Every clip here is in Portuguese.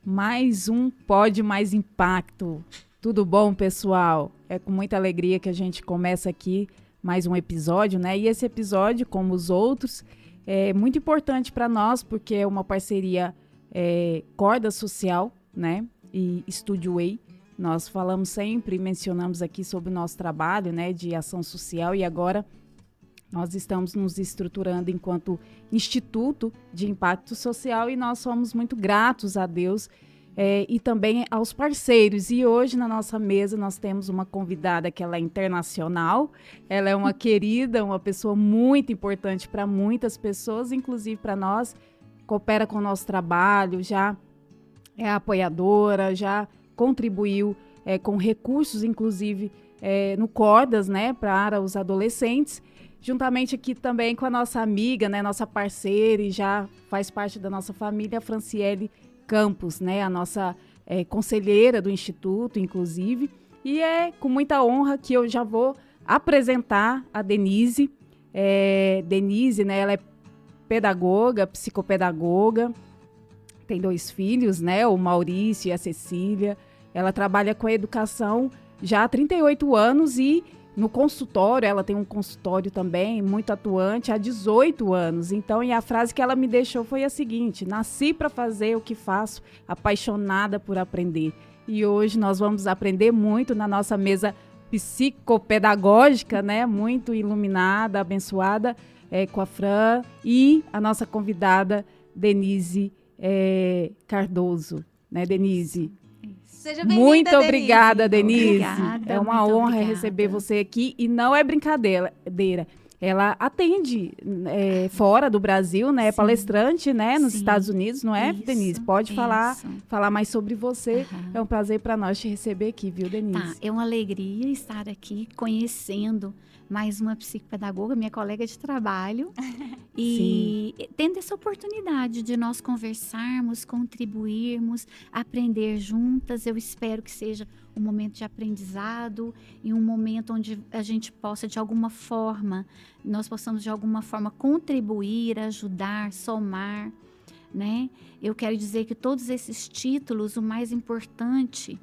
mais um Pod Mais Impacto. Tudo bom, pessoal? É com muita alegria que a gente começa aqui mais um episódio, né? E esse episódio, como os outros, é muito importante para nós, porque é uma parceria Corda Social, né? E Studio Way. Nós falamos sempre, mencionamos aqui sobre o nosso trabalho, né? De ação social, e agora nós estamos nos estruturando enquanto Instituto de Impacto Social, e nós somos muito gratos a Deus e também aos parceiros. E hoje na nossa mesa nós temos uma convidada que ela é internacional, ela é uma querida, uma pessoa muito importante para muitas pessoas, inclusive para nós, coopera com o nosso trabalho, já é apoiadora, já contribuiu com recursos, inclusive no Cordas, né, para os adolescentes. Juntamente aqui também com a nossa amiga, né, nossa parceira, e já faz parte da nossa família, a Franciele Campos, né, a nossa conselheira do Instituto, inclusive. E é com muita honra que eu já vou apresentar a Denise. Denise, né, ela é pedagoga, psicopedagoga, tem 2 filhos, né, o Maurício e a Cecília. Ela trabalha com a educação já há 38 anos e no consultório, ela tem um consultório também muito atuante há 18 anos. Então, e a frase que ela me deixou foi a seguinte: nasci para fazer o que faço, apaixonada por aprender. E hoje nós vamos aprender muito na nossa mesa psicopedagógica, né? Muito iluminada, abençoada, com a Fran e a nossa convidada Denise Cardoso, né, Denise? Seja bem-vinda, muito obrigada, Denise. Obrigada, é uma honra receber você aqui, e não é brincadeira. Ela atende fora do Brasil, né? É palestrante, né? Nos Estados Unidos, não é, Denise? Pode falar mais sobre você. É um prazer para nós te receber aqui, viu, Denise? Tá, é uma alegria estar aqui conhecendo mais uma psicopedagoga, minha colega de trabalho, e tendo essa oportunidade de nós conversarmos, contribuirmos, aprender juntas. Eu espero que seja um momento de aprendizado e um momento onde a gente possa, de alguma forma, nós possamos de alguma forma contribuir, ajudar, somar, né? Eu quero dizer que todos esses títulos, o mais importante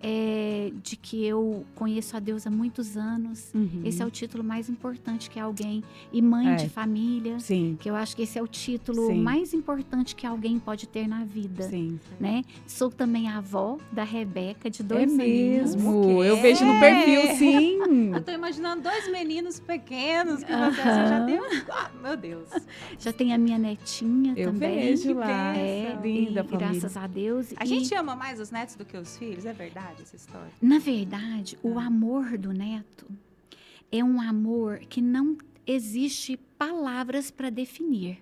é de que eu conheço a Deus há muitos anos. Esse é o título mais importante que alguém, e mãe de família, que eu acho que esse é o título mais importante que alguém pode ter na vida, né? Sou também a avó da Rebeca, de 2 anos. É mesmo, eu vejo no perfil, sim. Eu tô imaginando 2 meninos pequenos que você já tem. Meu Deus. Já tem a minha netinha eu também. Eu vejo lá, linda família. Graças a Deus. A gente ama mais os netos do que os filhos, é verdade essa história? Na verdade, o amor do neto é um amor que não existe palavras para definir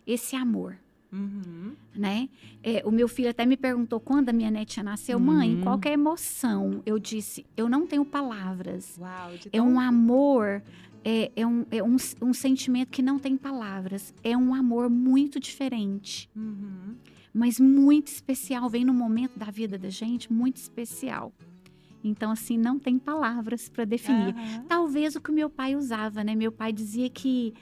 esse amor. Né? O meu filho até me perguntou quando a minha netinha nasceu: mãe, qual que é a emoção? Eu disse: eu não tenho palavras. Uau, é um amor, um sentimento que não tem palavras. É um amor muito diferente, mas muito especial. Vem num momento da vida da gente muito especial. Então, assim, não tem palavras para definir. Talvez o que o meu pai usava, né? Meu pai dizia que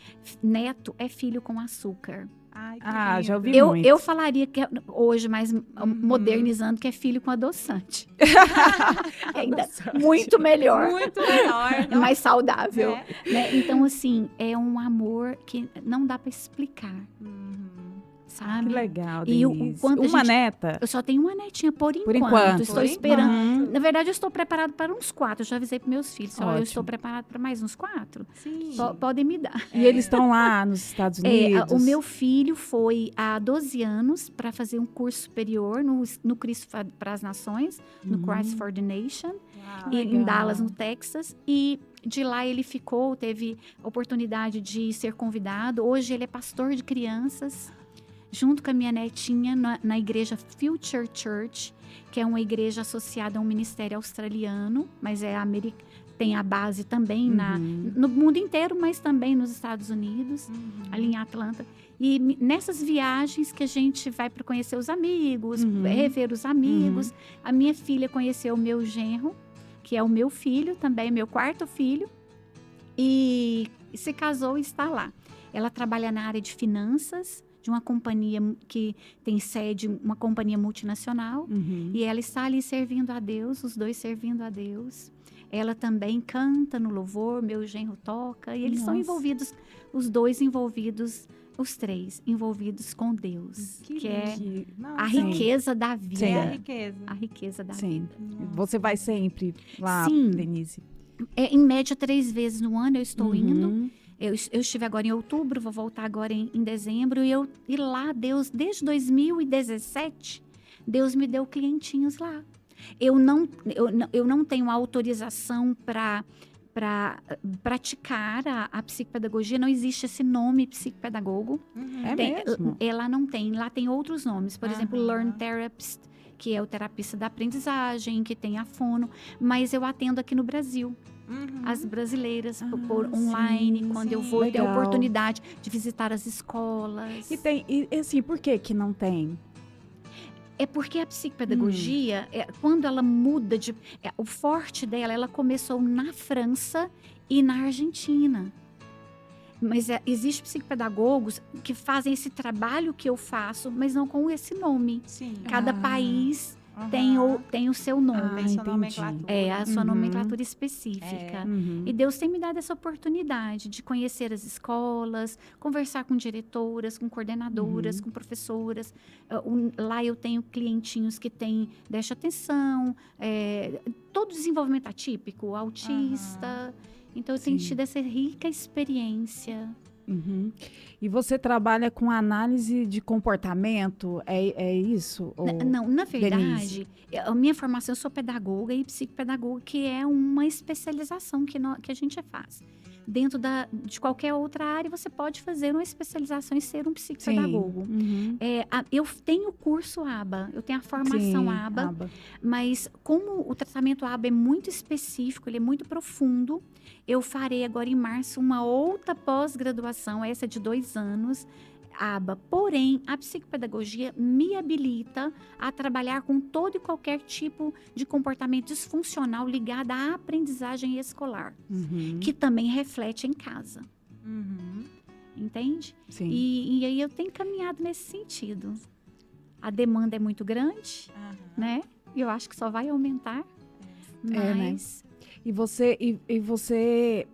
neto é filho com açúcar. Ai, já ouvi muito. Eu falaria que hoje, mais modernizando, que é filho com adoçante. Ainda muito melhor. Muito melhor. Mais saudável. Né? Então, assim, é um amor que não dá para explicar. Sabe? Que legal, Denise. Uma neta? Eu só tenho uma netinha por enquanto. Estou esperando. Na verdade, eu estou preparado para uns 4. Eu já avisei para meus filhos. Eu estou preparado para mais uns 4. Sim. Podem me dar. E eles estão lá nos Estados Unidos? O meu filho foi há 12 anos para fazer um curso superior no Cristo para as Nações, no Christ for the Nation, em Dallas, no Texas. E de lá ele ficou, teve a oportunidade de ser convidado. Hoje ele é pastor de crianças, junto com a minha netinha, na igreja Future Church, que é uma igreja associada a um ministério australiano, mas tem a base também no mundo inteiro, mas também nos Estados Unidos, ali em Atlanta. E nessas viagens que a gente vai para conhecer os amigos, rever os amigos, a minha filha conheceu o meu genro, que é o meu filho também, meu 4º filho, e se casou e está lá. Ela trabalha na área de finanças, de uma companhia que tem sede, uma companhia multinacional. E ela está ali servindo a Deus, os dois servindo a Deus. Ela também canta no louvor, meu genro toca. E eles são envolvidos, os dois envolvidos, os três envolvidos com Deus. Que é a riqueza da vida. É a riqueza. A riqueza da Sim. vida. Você vai sempre lá, Sim. Denise? Em média, 3 vezes no ano eu estou indo. Eu estive agora em outubro, vou voltar agora em dezembro. E lá, Deus, desde 2017, Deus me deu clientinhos lá. Eu não tenho autorização para praticar a psicopedagogia. Não existe esse nome psicopedagogo. É mesmo? Lá não tem. Lá tem outros nomes. Por exemplo, Learn Therapist, que é o terapista da aprendizagem, que tem a fono. Mas eu atendo aqui no Brasil. As brasileiras por online, quando eu vou ter a oportunidade de visitar as escolas. E assim, por que não tem? É porque a psicopedagogia, quando ela muda o forte dela, ela começou na França e na Argentina. Mas existem psicopedagogos que fazem esse trabalho que eu faço, mas não com esse nome. Sim. Cada país tem o seu nome. Tem sua nomenclatura. A sua nomenclatura específica. E Deus tem me dado essa oportunidade de conhecer as escolas, conversar com diretoras, com coordenadoras, com professoras. Lá eu tenho clientinhos que têm déficit de atenção, todo desenvolvimento atípico, autista. Então, eu tenho tido essa rica experiência. E você trabalha com análise de comportamento? É isso? Não, na verdade, a minha formação, eu sou pedagoga e psicopedagoga, que é uma especialização que a gente faz. Dentro de qualquer outra área, você pode fazer uma especialização e ser um psicopedagogo. Eu tenho o curso ABA, eu tenho a formação ABA, mas como o tratamento ABA é muito específico, ele é muito profundo, eu farei agora em março uma outra pós-graduação, essa de 2 anos, ABA. Porém, a psicopedagogia me habilita a trabalhar com todo e qualquer tipo de comportamento disfuncional ligado à aprendizagem escolar, que também reflete em casa. Entende? Sim. E aí eu tenho caminhado nesse sentido. A demanda é muito grande, né? E eu acho que só vai aumentar. Mas... E você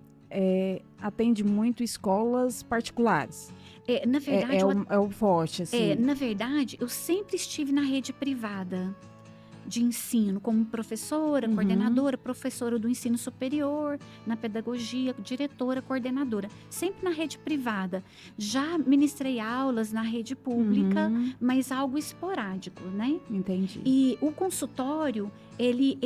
atende muito escolas particulares? Na verdade, é o forte, assim. Na verdade, eu sempre estive na rede privada de ensino, como professora, coordenadora, professora do ensino superior, na pedagogia, diretora, coordenadora, sempre na rede privada. Já ministrei aulas na rede pública, mas algo esporádico, né? Entendi. E o consultório, ele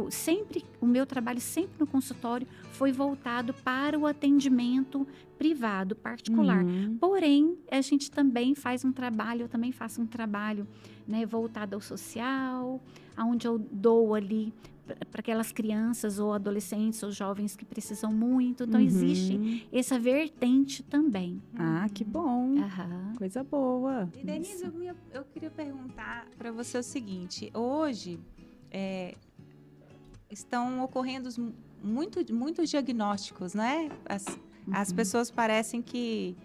sempre, o meu trabalho sempre no consultório foi voltado para o atendimento privado, particular. Porém, a gente também faz um trabalho, eu também faço um trabalho, né, voltado ao social, onde eu dou ali para aquelas crianças ou adolescentes ou jovens que precisam muito. Então, existe essa vertente também. Ah, que bom. Coisa boa. E, Denise, eu queria perguntar para você o seguinte. Hoje, estão ocorrendo muitos diagnósticos, né? As pessoas parecem que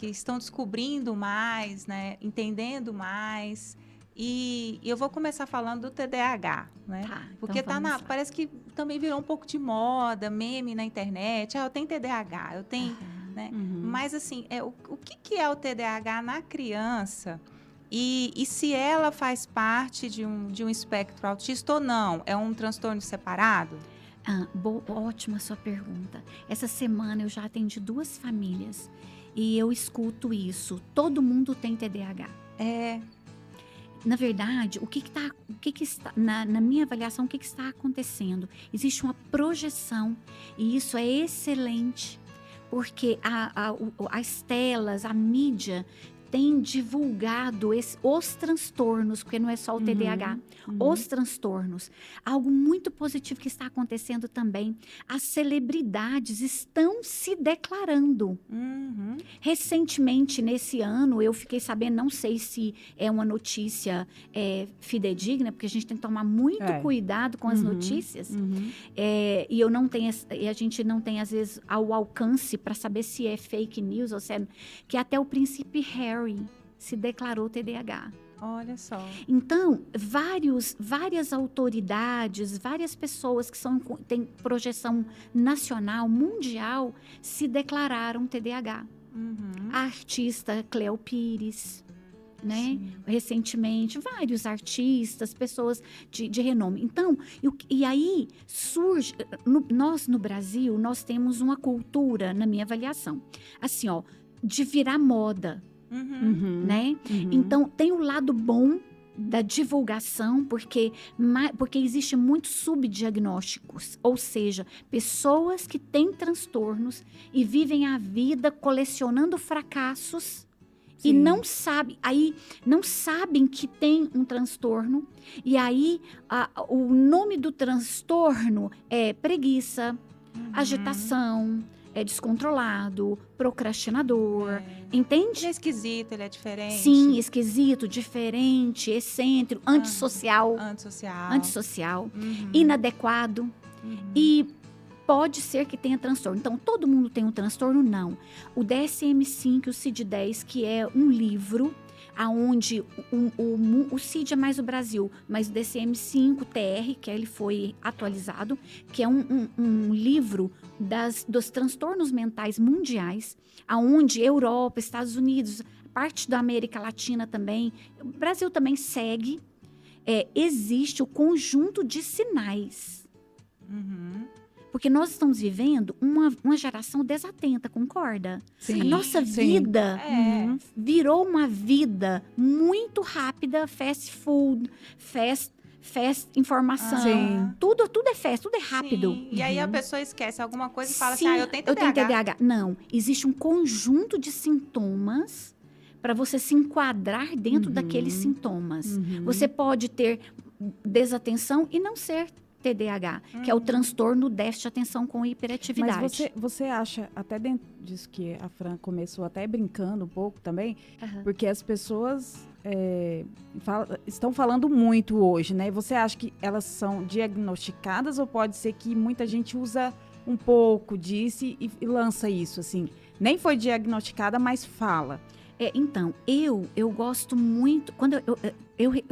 estão descobrindo mais, né? Entendendo mais. E eu vou começar falando do TDAH, né? Porque parece que também virou um pouco de moda, meme na internet. Eu tenho TDAH, eu tenho... Né? Mas, assim, o que é o TDAH na criança? E se ela faz parte de um espectro autista ou não? É um transtorno separado? Ótima sua pergunta. Essa semana eu já atendi 2 famílias e eu escuto isso. Todo mundo tem TDAH. Na verdade, na minha avaliação, o que está acontecendo? Existe uma projeção e isso é excelente, porque as telas, a mídia tem divulgado os transtornos, porque não é só o TDAH, os transtornos. Algo muito positivo que está acontecendo também. As celebridades estão se declarando. Recentemente, nesse ano, eu fiquei sabendo, não sei se é uma notícia fidedigna, porque a gente tem que tomar muito cuidado com as notícias. E eu não tenho, e a gente não tem, às vezes, ao alcance para saber se é fake news ou se é... Que até o príncipe Harry se declarou TDAH. Olha só. Então, várias autoridades, várias pessoas que têm projeção nacional, mundial, se declararam TDAH. A artista Cleo Pires, né? Recentemente, vários artistas, pessoas de renome. Então, e aí surge... Nós, no Brasil, nós temos uma cultura, na minha avaliação, assim, ó, de virar moda, né? Então, tem o lado bom da divulgação, porque existe muitos subdiagnósticos, ou seja, pessoas que têm transtornos e vivem a vida colecionando fracassos e não sabem que tem um transtorno, e aí o nome do transtorno é preguiça, agitação, é descontrolado, procrastinador, entende? Ele é esquisito, ele é diferente. Sim, esquisito, diferente, excêntrico, antissocial, inadequado, e pode ser que tenha transtorno. Então, todo mundo tem um transtorno? Não. O DSM-5 e o CID-10, que é um livro aonde o CID é mais o Brasil, mas o DSM-5-TR, que ele foi atualizado, que é um livro dos transtornos mentais mundiais, aonde Europa, Estados Unidos, parte da América Latina também, o Brasil também segue, existe o conjunto de sinais. Porque nós estamos vivendo uma geração desatenta, concorda? Sim, a nossa vida virou uma vida muito rápida, fast food, fast informação. Tudo é fast, tudo é rápido. Sim. E aí a pessoa esquece alguma coisa e fala assim, eu tenho TDAH. Eu tenho TDAH. Não, existe um conjunto de sintomas para você se enquadrar dentro daqueles sintomas. Você pode ter desatenção e não ser TDAH, que é o transtorno déficit de atenção com hiperatividade. Mas você acha, até dentro disso que a Fran começou até brincando um pouco também, porque as pessoas estão falando muito hoje, né? Você acha que elas são diagnosticadas ou pode ser que muita gente usa um pouco disso e lança isso, assim? Nem foi diagnosticada, mas fala. Então, eu gosto muito, quando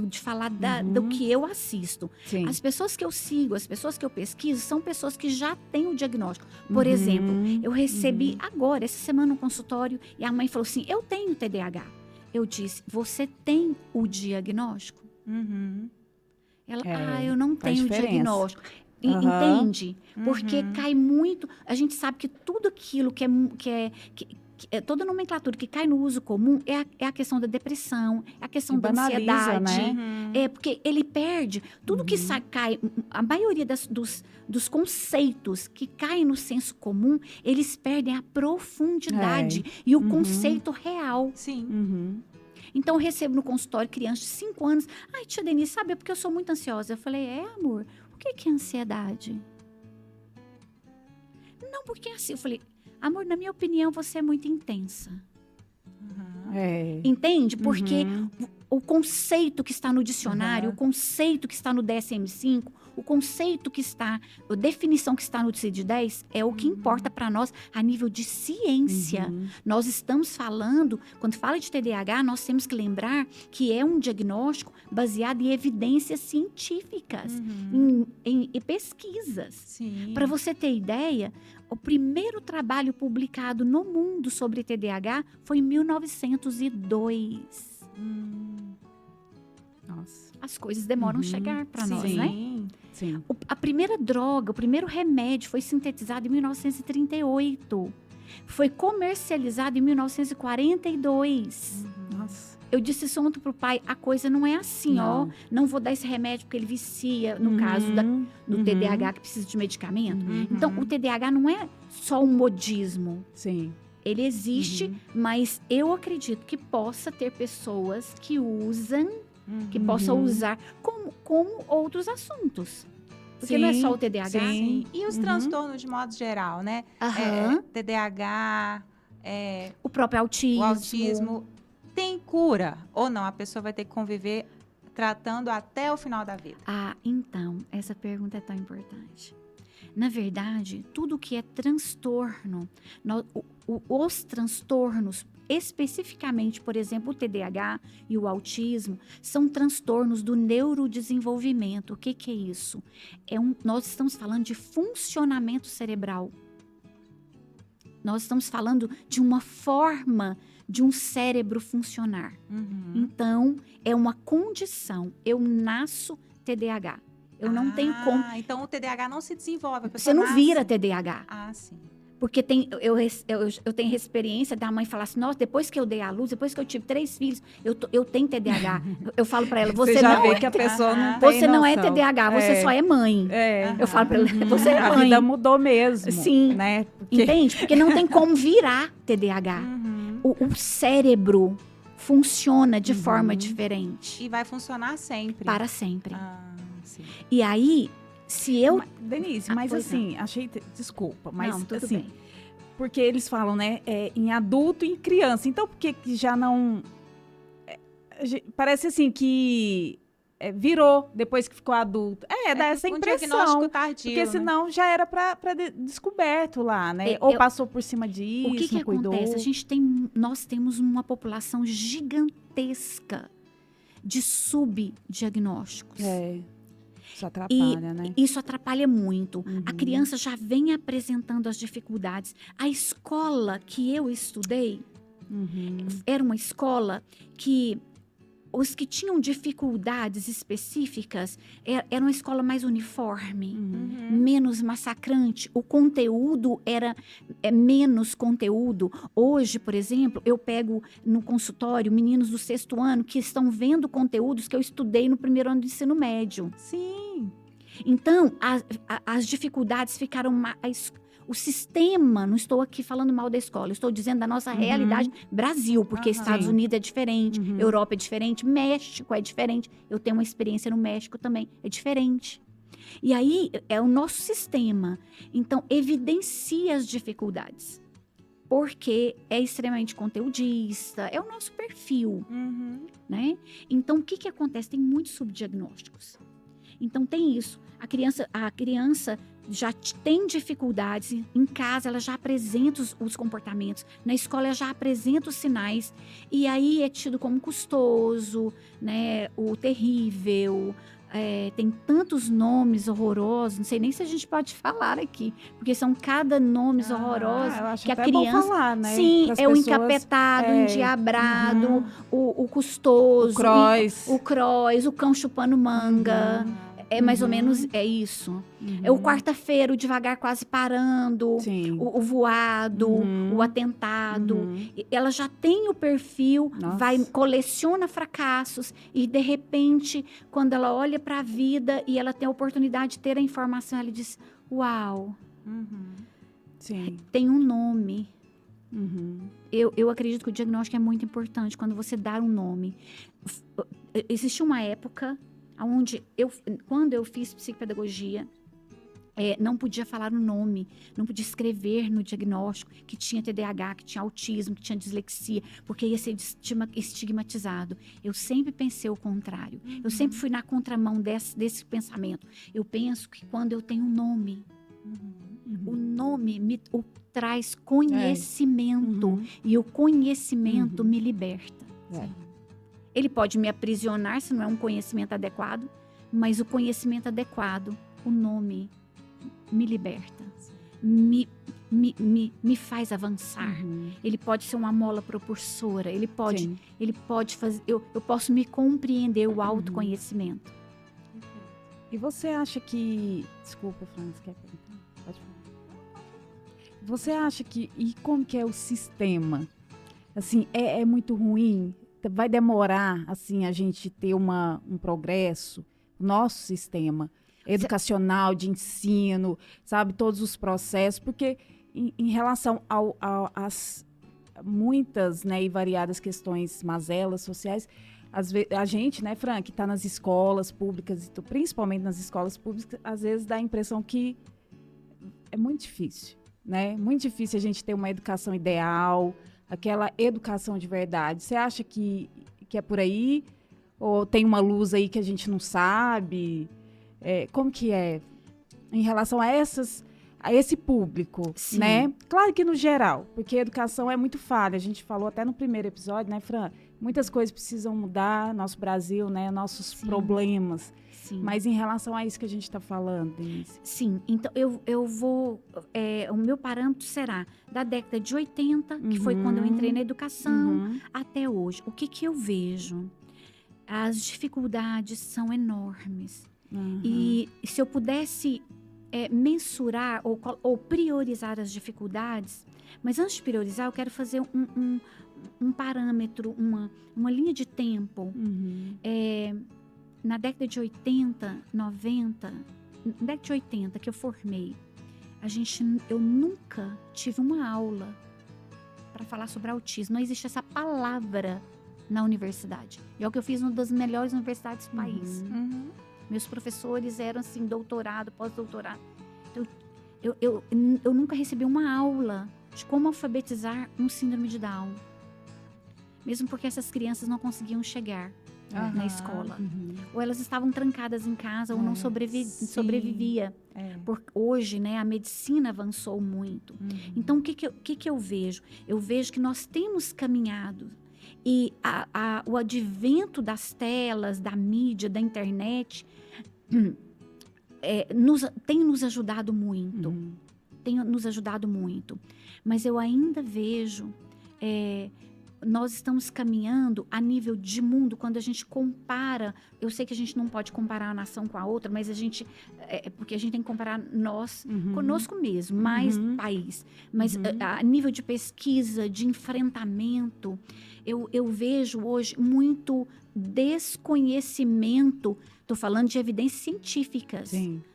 de falar do que eu assisto. Sim. As pessoas que eu sigo, as pessoas que eu pesquiso, são pessoas que já têm o diagnóstico. Por exemplo, eu recebi agora, essa semana, um consultório, e a mãe falou assim, eu tenho TDAH. Eu disse, você tem o diagnóstico? Ela, eu não tenho o diagnóstico. Entende? Porque cai muito... A gente sabe que tudo aquilo toda nomenclatura que cai no uso comum é a questão da depressão, é a questão da ansiedade. Né? Porque ele perde tudo que cai. A maioria dos conceitos que caem no senso comum, eles perdem a profundidade e o conceito real. Sim. Então, eu recebo no consultório crianças de 5 anos. Ai, tia Denise, sabe? É porque eu sou muito ansiosa. Eu falei, amor, o que é ansiedade? Não, porque assim. Eu falei, amor, na minha opinião, você é muito intensa. Entende? Porque o conceito que está no dicionário, o conceito que está no DSM-5, o conceito que está, a definição que está no CID-10 é o que importa para nós a nível de ciência. Nós estamos falando, quando fala de TDAH, nós temos que lembrar que é um diagnóstico baseado em evidências científicas, em pesquisas. Para você ter ideia, o primeiro trabalho publicado no mundo sobre TDAH foi em 1902. Nossa. As coisas demoram a chegar para nós, né? Sim. A primeira droga, o primeiro remédio foi sintetizado em 1938. Foi comercializado em 1942. Nossa. Eu disse isso ontem pro pai, a coisa não é assim, ó. Não vou dar esse remédio porque ele vicia, no caso do TDAH que precisa de medicamento. Então, o TDAH não é só um modismo. Sim. Ele existe, mas eu acredito que possa ter pessoas que usam, que possam usar como outros assuntos. Porque não é só o TDAH. Sim. E os transtornos de modo geral, né? TDAH, o próprio autismo. O autismo tem cura ou não? A pessoa vai ter que conviver tratando até o final da vida. Então, essa pergunta é tão importante. Na verdade, tudo que é transtorno, os transtornos, especificamente, por exemplo, o TDAH e o autismo, são transtornos do neurodesenvolvimento. O que é isso? Nós estamos falando de funcionamento cerebral. Nós estamos falando de uma forma de um cérebro funcionar. Então, é uma condição. Eu nasço TDAH. Eu não tenho como... Então o TDAH não se desenvolve. Você não vira TDAH. Sim. Porque eu tenho experiência da mãe falar assim, nossa, depois que eu dei à luz, depois que eu tive 3 filhos, eu tenho TDAH. Eu falo pra ela, você já não vê é... que a pessoa não tem Você não é noção. TDAH, você só é mãe. Eu falo pra ela, você é mãe. A vida mudou mesmo. Sim. Né? Entende? Porque não tem como virar TDAH. O cérebro funciona de forma diferente. E vai funcionar sempre. Para sempre. Sim. E aí, se eu... Denise, mas assim, achei... Desculpa, mas não, tudo assim... bem. Porque eles falam, né, em adulto e em criança. Então, por que já não... parece assim que virou depois que ficou adulto. Dá essa impressão. Diagnóstico tardio, porque senão já era para descoberto lá, né? Ou passou por cima disso, o que cuidou. acontece? Nós temos uma população gigantesca de subdiagnósticos. Isso atrapalha, né? Isso atrapalha muito. A criança já vem apresentando as dificuldades. A escola que eu estudei era uma escola que os que tinham dificuldades específicas era uma escola mais uniforme, menos massacrante. O conteúdo era menos conteúdo. Hoje, por exemplo, eu pego no consultório meninos do 6º ano que estão vendo conteúdos que eu estudei no 1º ano do ensino médio. Sim. Então, as dificuldades ficaram mais... O sistema, não estou aqui falando mal da escola, estou dizendo da nossa realidade Brasil, porque Estados Unidos é diferente, Europa é diferente, México é diferente. Eu tenho uma experiência no México também, é diferente. E aí, é o nosso sistema. Então, evidencia as dificuldades. Porque é extremamente conteudista, é o nosso perfil, né? Então, o que acontece? Tem muitos subdiagnósticos. Então, tem isso. A criança já tem dificuldades, em casa ela já apresenta os comportamentos, na escola ela já apresenta os sinais, e aí é tido como custoso, né, o terrível, tem tantos nomes horrorosos, não sei nem se a gente pode falar aqui, porque são cada nomes horrorosos que a criança... Bom falar, né? Sim, Pras é o pessoas, encapetado, o endiabrado, o custoso, o cross, o cão chupando manga... É mais ou menos isso. É o quarta-feira, o devagar quase parando, o voado, o atentado. Ela já tem o perfil, coleciona fracassos e, de repente, quando ela olha para a vida e ela tem a oportunidade de ter a informação, ela diz, uau, tem um nome. Eu acredito que o diagnóstico é muito importante quando você dá um nome. Existe uma época... onde quando eu fiz psicopedagogia, não podia falar o nome, não podia escrever no diagnóstico que tinha TDAH, que tinha autismo, que tinha dislexia, porque ia ser estigmatizado. Eu sempre pensei o contrário. Eu sempre fui na contramão desse pensamento. Eu penso que quando eu tenho um nome, o nome me traz conhecimento, e o conhecimento me liberta. Ele pode me aprisionar se não é um conhecimento adequado, mas o conhecimento adequado, o nome, me liberta, me faz avançar. Ele pode ser uma mola propulsora, ele pode fazer, eu posso me compreender, o autoconhecimento. E você acha que... Desculpa, Franz, quer perguntar? Pode falar. Você acha que... E como que é o sistema? Assim, é muito ruim? Vai demorar, assim, a gente ter um progresso, nosso sistema educacional, de ensino, sabe, todos os processos, porque em relação muitas, né, e variadas questões, mazelas sociais. Às vezes, a gente, né, Fran, que está nas escolas públicas, principalmente nas escolas públicas, às vezes dá a impressão que é muito difícil, né? Muito difícil a gente ter uma educação ideal, aquela educação de verdade. Você acha que é por aí? Ou tem uma luz aí que a gente não sabe? Como que é em relação a esse público, Sim. né? Claro que no geral, porque a educação é muito falha. A gente falou até no primeiro episódio, né, Fran? Muitas coisas precisam mudar, nosso Brasil, né? Nossos Sim. problemas. Sim. Mas em relação a isso que a gente está falando, Denise. Sim, então eu vou. O meu parâmetro será da década de 80, que foi quando eu entrei na educação, até hoje. O que eu vejo? As dificuldades são enormes. E se eu pudesse mensurar ou priorizar as dificuldades, mas antes de priorizar, eu quero fazer um parâmetro, uma linha de tempo. Na década de 80, 90, na década de 80 que eu formei, eu nunca tive uma aula para falar sobre autismo. Não existe essa palavra na universidade. E é o que eu fiz numa das melhores universidades do país. Meus professores eram assim, doutorado, pós-doutorado. Então, eu nunca recebi uma aula de como alfabetizar um síndrome de Down. Mesmo porque essas crianças não conseguiam chegar na escola. Ou elas estavam trancadas em casa ou não sobrevivia. Porque hoje, né, a medicina avançou muito. Então, o que eu vejo? Eu vejo que nós temos caminhado. E o advento das telas, da mídia, da internet, tem nos ajudado muito. Tem nos ajudado muito. Mas eu ainda vejo... nós estamos caminhando a nível de mundo, quando a gente compara, eu sei que a gente não pode comparar a nação com a outra, mas a gente, porque a gente tem que comparar nós conosco mesmo, mais país. Mas a nível de pesquisa, de enfrentamento, eu vejo hoje muito desconhecimento, estou falando de evidências científicas,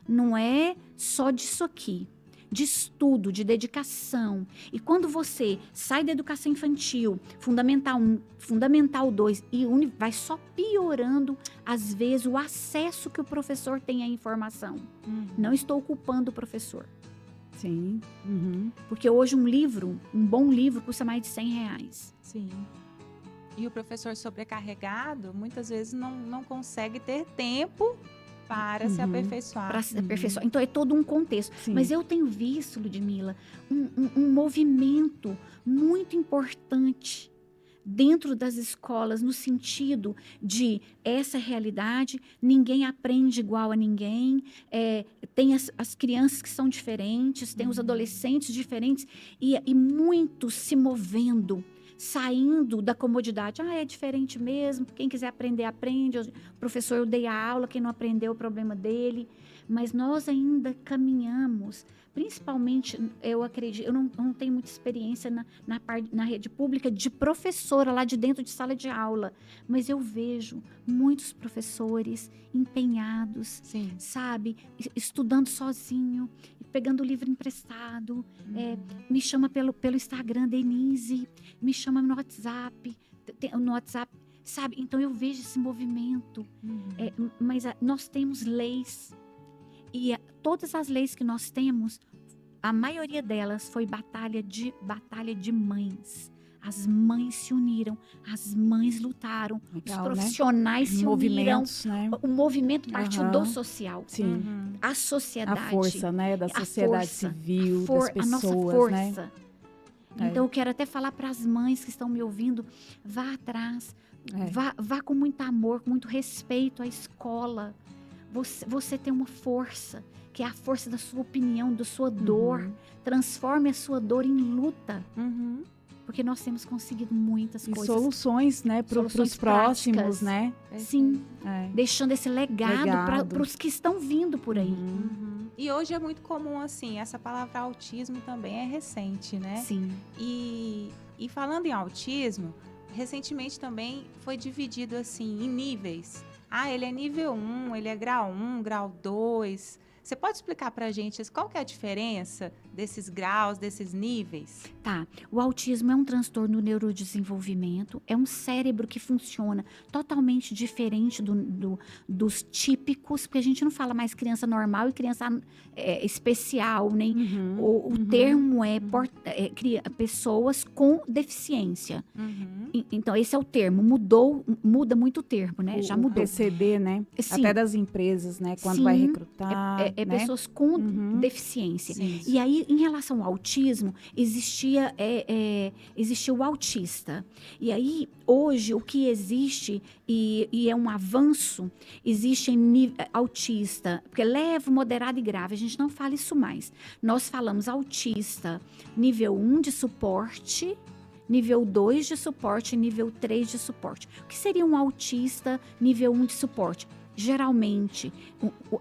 não é só disso aqui. De estudo, de dedicação. E quando você sai da educação infantil, Fundamental 1, Fundamental 2, e vai só piorando, às vezes, o acesso que o professor tem à informação. Não estou culpando o professor. Sim. Porque hoje um bom livro, custa mais de R$100. Sim. E o professor sobrecarregado, muitas vezes, não consegue ter tempo para se aperfeiçoar. Para se aperfeiçoar. Então, é todo um contexto. Sim. Mas eu tenho visto, Ludmila, um movimento muito importante dentro das escolas, no sentido de essa realidade, ninguém aprende igual a ninguém, tem as crianças que são diferentes, tem os adolescentes diferentes, e muitos se movendo, saindo da comodidade. É diferente mesmo, quem quiser aprender, aprende. O professor, eu dei a aula, quem não aprendeu, o problema dele. Mas nós ainda caminhamos, principalmente, eu acredito, eu não tenho muita experiência na rede pública de professora, lá de dentro de sala de aula, mas eu vejo muitos professores empenhados, sabe, estudando sozinho, pegando o livro emprestado, me chama pelo Instagram, Denise, me chama no WhatsApp, sabe? Então eu vejo esse movimento, mas nós temos leis, e todas as leis que nós temos, a maioria delas foi batalha de mães. As mães se uniram, as mães lutaram, os profissionais se uniram. Né? O movimento partiu do social. A sociedade. A força, né, da sociedade civil, das pessoas, a nossa força. Né? Então, eu quero até falar para as mães que estão me ouvindo, vá atrás, vá com muito amor, com muito respeito à escola. Você tem uma força, que é a força da sua opinião, da sua dor. Transforme a sua dor em luta. Porque nós temos conseguido muitas coisas. E soluções, né, para os próximos, né? Sim, deixando esse legado para os que estão vindo por aí. E hoje é muito comum, assim, essa palavra autismo também é recente, né? Sim. E falando em autismo, recentemente também foi dividido, assim, em níveis. Ele é nível 1, ele é grau 1, grau 2, Você pode explicar para a gente qual que é a diferença desses graus, desses níveis? Tá. O autismo é um transtorno do neurodesenvolvimento, é um cérebro que funciona totalmente diferente dos típicos, porque a gente não fala mais criança normal e criança especial, nem o termo é pessoas com deficiência. Então, esse é o termo. Muda muito o termo, né? Já mudou. O PCD, né? Sim. Até das empresas, né? Quando Sim, vai recrutar. né? Pessoas com deficiência. Sim. E aí, em relação ao autismo, existia o autista. E aí, hoje, o que existe, e é um avanço, existe em autista, porque leve, moderado e grave, a gente não fala isso mais. Nós falamos autista, nível 1 de suporte, nível 2 de suporte e nível 3 de suporte. O que seria um autista nível 1 de suporte? Geralmente,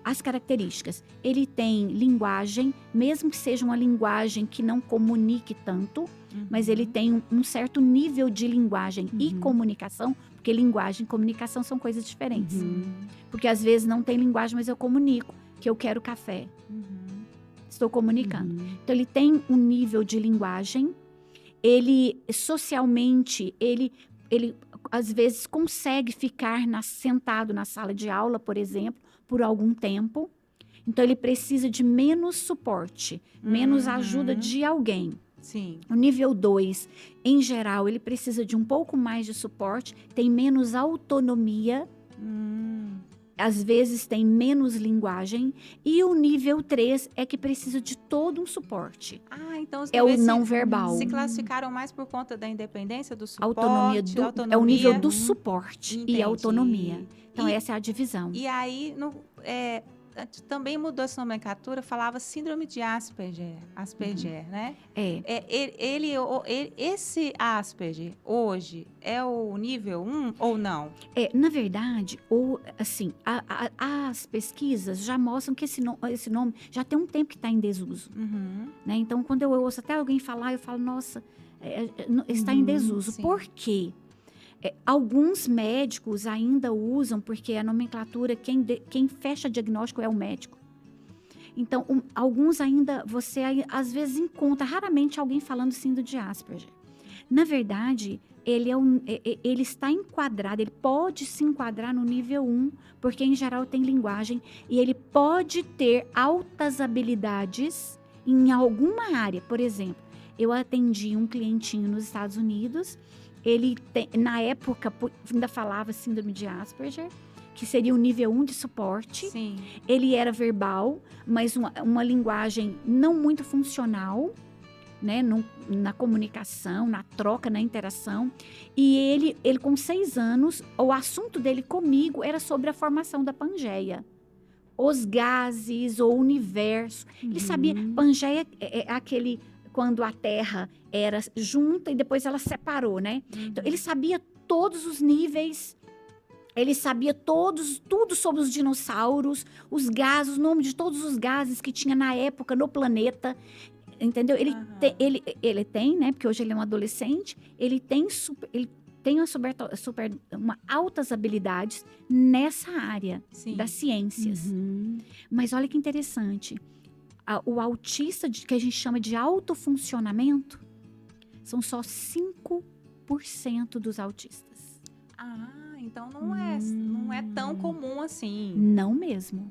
as características, ele tem linguagem, mesmo que seja uma linguagem que não comunique tanto, mas ele tem um certo nível de linguagem e comunicação, porque linguagem e comunicação são coisas diferentes. Porque às vezes não tem linguagem, mas eu comunico que eu quero café. Estou comunicando. Então, ele tem um nível de linguagem, ele socialmente, ele às vezes consegue ficar sentado na sala de aula, por exemplo, por algum tempo. Então, ele precisa de menos suporte, menos ajuda de alguém. Sim. O nível 2, em geral, ele precisa de um pouco mais de suporte, tem menos autonomia, às vezes tem menos linguagem, e o nível 3 é que precisa de todo um suporte. Então os é o não verbal. Se classificaram mais por conta da independência, do suporte, autonomia. É o nível do suporte e autonomia. Então, essa é a divisão. E aí, também mudou essa nomenclatura, falava síndrome de Asperger, né? Esse Asperger, hoje, é o nível 1 ou não? Na verdade, as pesquisas já mostram que esse nome já tem um tempo que está em desuso. Né? Então, quando eu ouço até alguém falar, eu falo, nossa, está em desuso. Sim. Por quê? Alguns médicos ainda usam, porque a nomenclatura, quem fecha diagnóstico é o médico. Então, alguns ainda, você às vezes encontra raramente alguém falando síndrome de Asperger. Na verdade, ele está enquadrado, ele pode se enquadrar no nível 1, porque em geral tem linguagem, e ele pode ter altas habilidades em alguma área. Por exemplo, eu atendi um clientinho nos Estados Unidos. Ele na época ainda falava síndrome de Asperger, que seria o nível 1 de suporte. Sim. Ele era verbal, mas uma linguagem não muito funcional, né? Na comunicação, na troca, na interação. E ele com 6 anos, o assunto dele comigo era sobre a formação da Pangeia. Os gases, o universo. Ele sabia, Pangeia é aquele... quando a Terra era junta e depois ela separou, né? Então, ele sabia todos os níveis, ele sabia tudo sobre os dinossauros, os gases, o nome de todos os gases que tinha na época no planeta, entendeu? Ele tem, né? Porque hoje ele é um adolescente, ele tem uma altas habilidades nessa área das ciências. Mas olha que interessante. O autista, que a gente chama de autofuncionamento, são só 5% dos autistas. Então não é tão comum assim. Não mesmo.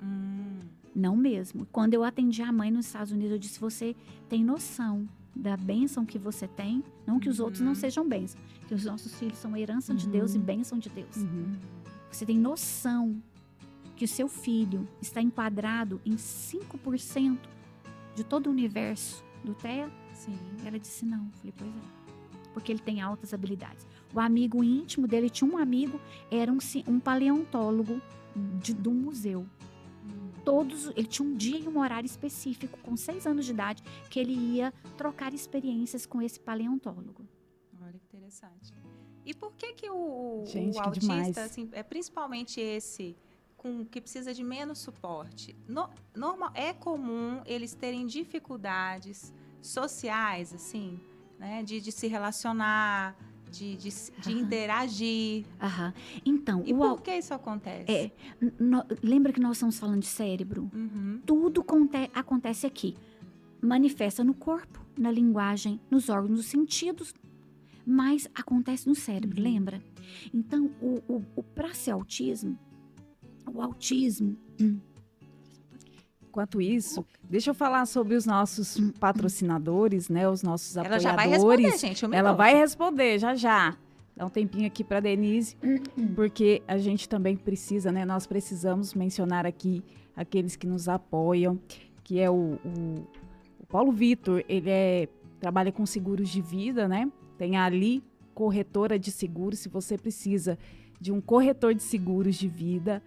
Não mesmo. Quando eu atendi a mãe nos Estados Unidos, eu disse, você tem noção da bênção que você tem? Não que os outros não sejam bênçãos, que os nossos filhos são herança de Deus e bênção de Deus. Você tem noção que o seu filho está enquadrado em 5% de todo o universo do TEA? Sim. Ela disse não. Eu falei, pois é. Porque ele tem altas habilidades. O amigo íntimo dele, tinha um amigo, era um paleontólogo do museu. Ele tinha um dia e um horário específico, com 6 anos de idade, que ele ia trocar experiências com esse paleontólogo. Olha que interessante. E por que o autista, demais. Assim, principalmente esse... que precisa de menos suporte. É comum eles terem dificuldades sociais, assim, né? De se relacionar, de interagir. Aham. Então, E por que isso acontece? Lembra que nós estamos falando de cérebro? Uhum. Tudo acontece aqui. Manifesta no corpo, na linguagem, nos órgãos, nos sentidos, mas acontece no cérebro, lembra? Então, para ser autismo, o autismo... Enquanto isso, deixa eu falar sobre os nossos patrocinadores, né? Os nossos Ela apoiadores. já vai responder, gente. Ela vai responder já. Dá um tempinho aqui para Denise, porque a gente também precisa, né? Nós precisamos mencionar aqui aqueles que nos apoiam, que é o Paulo Vitor. Ele trabalha com seguros de vida, né? Tem a Ali Corretora de Seguros. Se você precisa de um corretor de seguros de vida,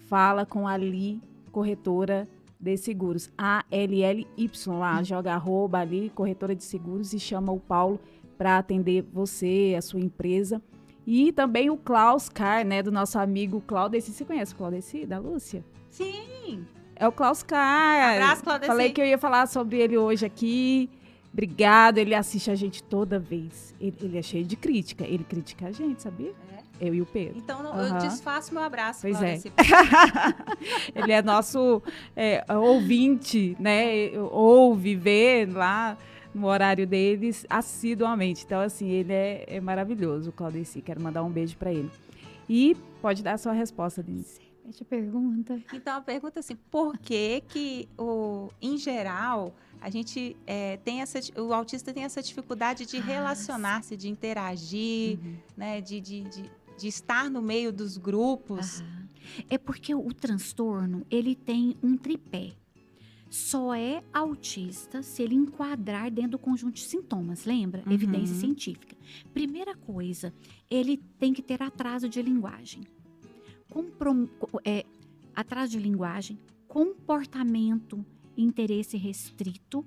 fala com a Ali Corretora de Seguros. ALLY lá, joga @ Ali Corretora de Seguros e chama o Paulo para atender você, a sua empresa. E também o Klaus Car, né, do nosso amigo Claudeci. Você conhece o Claudeci, da Lúcia? Sim. É o Klaus Car. Abraço, Claudeci. Falei que eu ia falar sobre ele hoje aqui. Obrigado, ele assiste a gente toda vez. Ele é cheio de crítica. Ele critica a gente, sabia? Eu e o Pedro. Então, eu desfaço meu abraço. Pois é. Esse... Ele é nosso ouvinte, né? Ouve, vê lá no horário deles assiduamente. Então, assim, ele é maravilhoso, o Claudeci. Quero mandar um beijo para ele. E pode dar a sua resposta, Denise. Deixa eu pergunta. Então, a pergunta é assim, por que em geral, a gente o autista tem essa dificuldade de relacionar-se, de interagir, né, de estar no meio dos grupos? É porque o transtorno, ele tem um tripé. Só é autista se ele enquadrar dentro do conjunto de sintomas, lembra? Evidência científica. Primeira coisa, ele tem que ter atraso de linguagem. Atraso de linguagem, comportamento, interesse restrito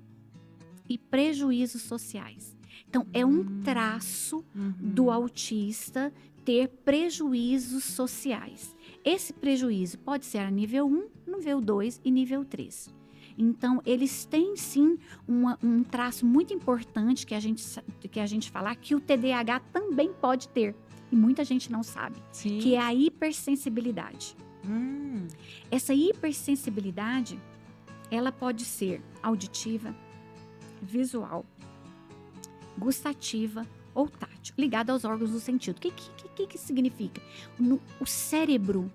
e prejuízos sociais. Então, é um traço do autista ter prejuízos sociais. Esse prejuízo pode ser a nível 1, nível 2 e nível 3. Então, eles têm, sim, um traço muito importante que a gente falar, que o TDAH também pode ter. E muita gente não sabe. Sim. Que é a hipersensibilidade. Essa hipersensibilidade, ela pode ser auditiva, visual, gustativa ou tátil, ligada aos órgãos do sentido. O que significa? O cérebro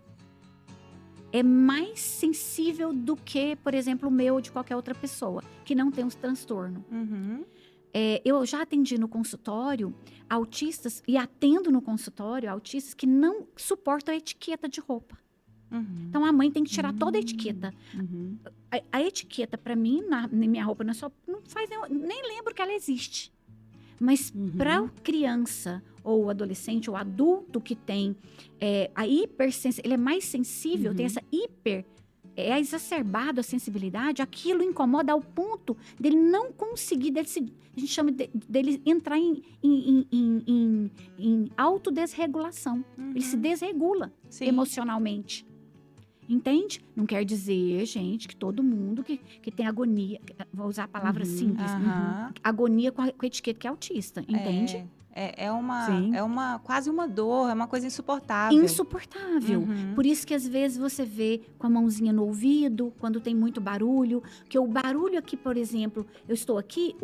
é mais sensível do que, por exemplo, o meu ou de qualquer outra pessoa que não tem um transtorno. Eu já atendi no consultório autistas, e atendo no consultório autistas que não suportam a etiqueta de roupa. Então, a mãe tem que tirar toda a etiqueta. A etiqueta, para mim, na minha roupa, não faz nem lembro que ela existe. Mas para criança, ou adolescente, ou adulto que tem a hipersensibilidade, ele é mais sensível, tem essa é exacerbado a sensibilidade, aquilo incomoda ao ponto dele não conseguir, a gente chama dele entrar em autodesregulação. Ele se desregula emocionalmente. Entende? Não quer dizer, gente, que todo mundo que tem agonia, vou usar a palavra simples, agonia com a etiqueta que é autista, entende? É quase uma dor, é uma coisa insuportável. Insuportável. Por isso que às vezes você vê com a mãozinha no ouvido, quando tem muito barulho, que o barulho aqui, por exemplo, eu estou aqui,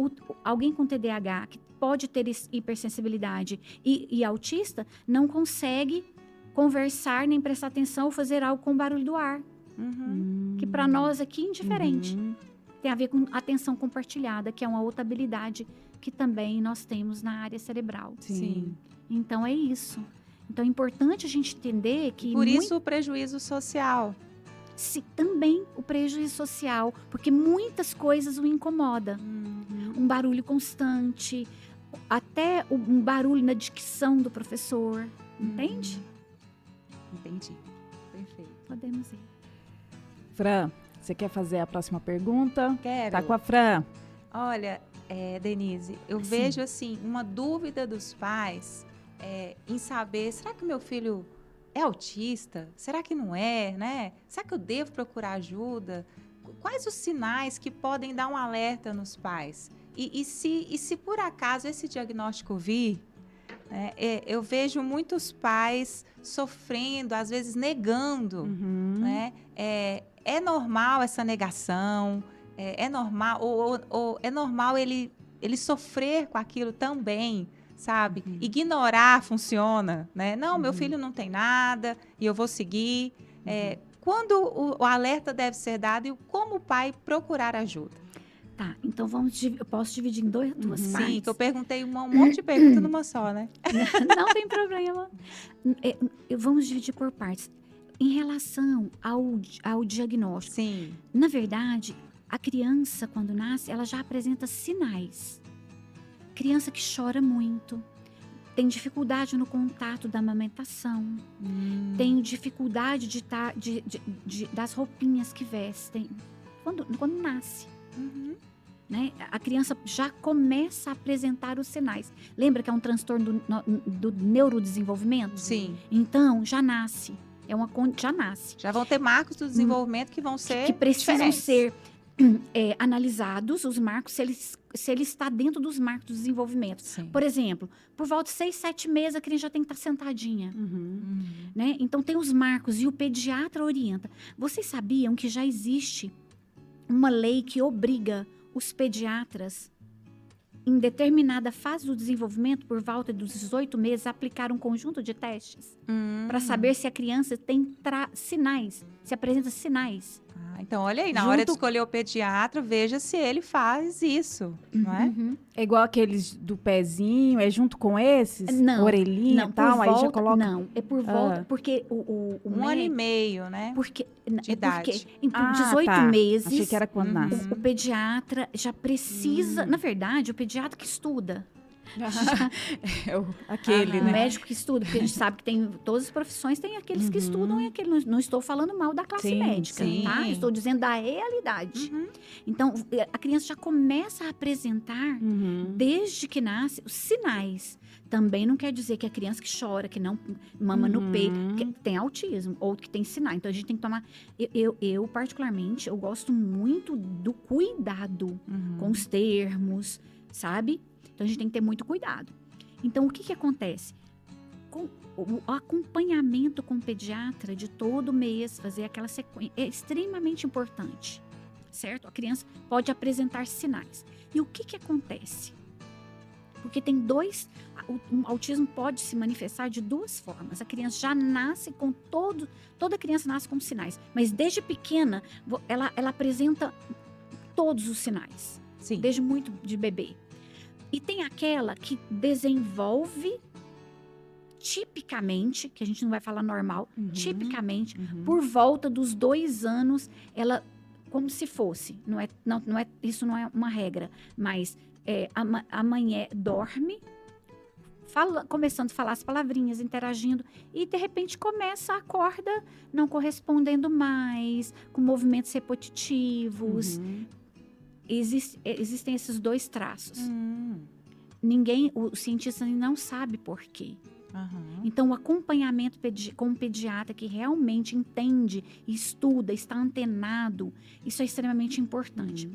alguém com TDAH, que pode ter hipersensibilidade e autista, não consegue conversar, nem prestar atenção ou fazer algo com o barulho do ar. Que para nós aqui é indiferente. Tem a ver com atenção compartilhada, que é uma outra habilidade que também nós temos na área cerebral. Sim. Então, é isso. Então, é importante a gente entender que... Por isso o prejuízo social. Também o prejuízo social, porque muitas coisas o incomodam. Um barulho constante, até um barulho na dicção do professor. Entende? Entendi. Perfeito. Podemos ir. Fran, você quer fazer a próxima pergunta? Quero. Tá com a Fran. Olha, Denise, eu vejo assim uma dúvida dos pais em saber, será que meu filho é autista? Será que não é, né? Será que eu devo procurar ajuda? Quais os sinais que podem dar um alerta nos pais? E se por acaso esse diagnóstico vir, né? Eu vejo muitos pais sofrendo, às vezes negando, né? É normal essa negação, é normal, ou é normal ele sofrer com aquilo também, sabe? Ignorar funciona, né? Não, meu filho não tem nada e eu vou seguir. Quando o alerta deve ser dado e como o pai procurar ajuda? Tá, então eu posso dividir em duas partes. Sim, que eu perguntei um monte de perguntas numa só, né? Não tem problema. Vamos dividir por partes. Em relação ao diagnóstico. Sim. Na verdade, a criança, quando nasce, ela já apresenta sinais. Criança que chora muito, tem dificuldade no contato da amamentação, tem dificuldade das roupinhas que vestem quando nasce. Né? A criança já começa a apresentar os sinais. Lembra que é um transtorno do neurodesenvolvimento? Sim. Então, já nasce. Já nasce. Já vão ter marcos do desenvolvimento que vão ser que precisam diferentes. ser analisados, os marcos, se ele está dentro dos marcos do desenvolvimento. Sim. Por exemplo, por volta de 6, 7 meses, a criança já tem que estar sentadinha. Né? Então, tem os marcos e o pediatra orienta. Vocês sabiam que já existe uma lei que obriga os pediatras, em determinada fase do desenvolvimento, por volta dos 18 meses, a aplicar um conjunto de testes para saber se a criança tem sinais, se apresenta sinais. Então, olha aí, na hora de escolher o pediatra, veja se ele faz isso, não é? É igual aqueles do pezinho, é junto com esses? Não, orelhinha e tal, aí já coloca... Não, é por volta, porque o um ano e meio, né? Porque, de idade. Porque por 18 meses, achei que era quando nasce. o pediatra já precisa... Na verdade, o pediatra que estuda. Aquele, O né? médico que estuda, porque a gente sabe que tem todas as profissões, tem aqueles que estudam e aqueles. Não estou falando mal da classe médica, tá? Estou dizendo da realidade. Então, a criança já começa a apresentar, desde que nasce, os sinais. Também não quer dizer que a criança que chora, que não mama no peito, que tem autismo, ou que tem sinais. Então, a gente tem que tomar... Eu particularmente, eu gosto muito do cuidado com os termos, sabe? Então, a gente tem que ter muito cuidado. Então, o que acontece? Com o acompanhamento com o pediatra de todo mês, fazer aquela sequência, é extremamente importante, certo? A criança pode apresentar sinais. E o que acontece? Porque tem dois... O autismo pode se manifestar de duas formas. A criança já nasce com toda criança nasce com sinais. Mas, desde pequena, ela apresenta todos os sinais. Sim. Desde muito de bebê. E tem aquela que desenvolve tipicamente, que a gente não vai falar normal, tipicamente, por volta dos 2 anos, ela, como se fosse, isso não é uma regra, mas amanhã dorme, começando a falar as palavrinhas, interagindo, e de repente acorda não correspondendo mais, com movimentos repetitivos. Existem esses 2 traços. O cientista não sabe por quê. Então, o acompanhamento com o pediatra que realmente entende, estuda, está antenado, isso é extremamente importante.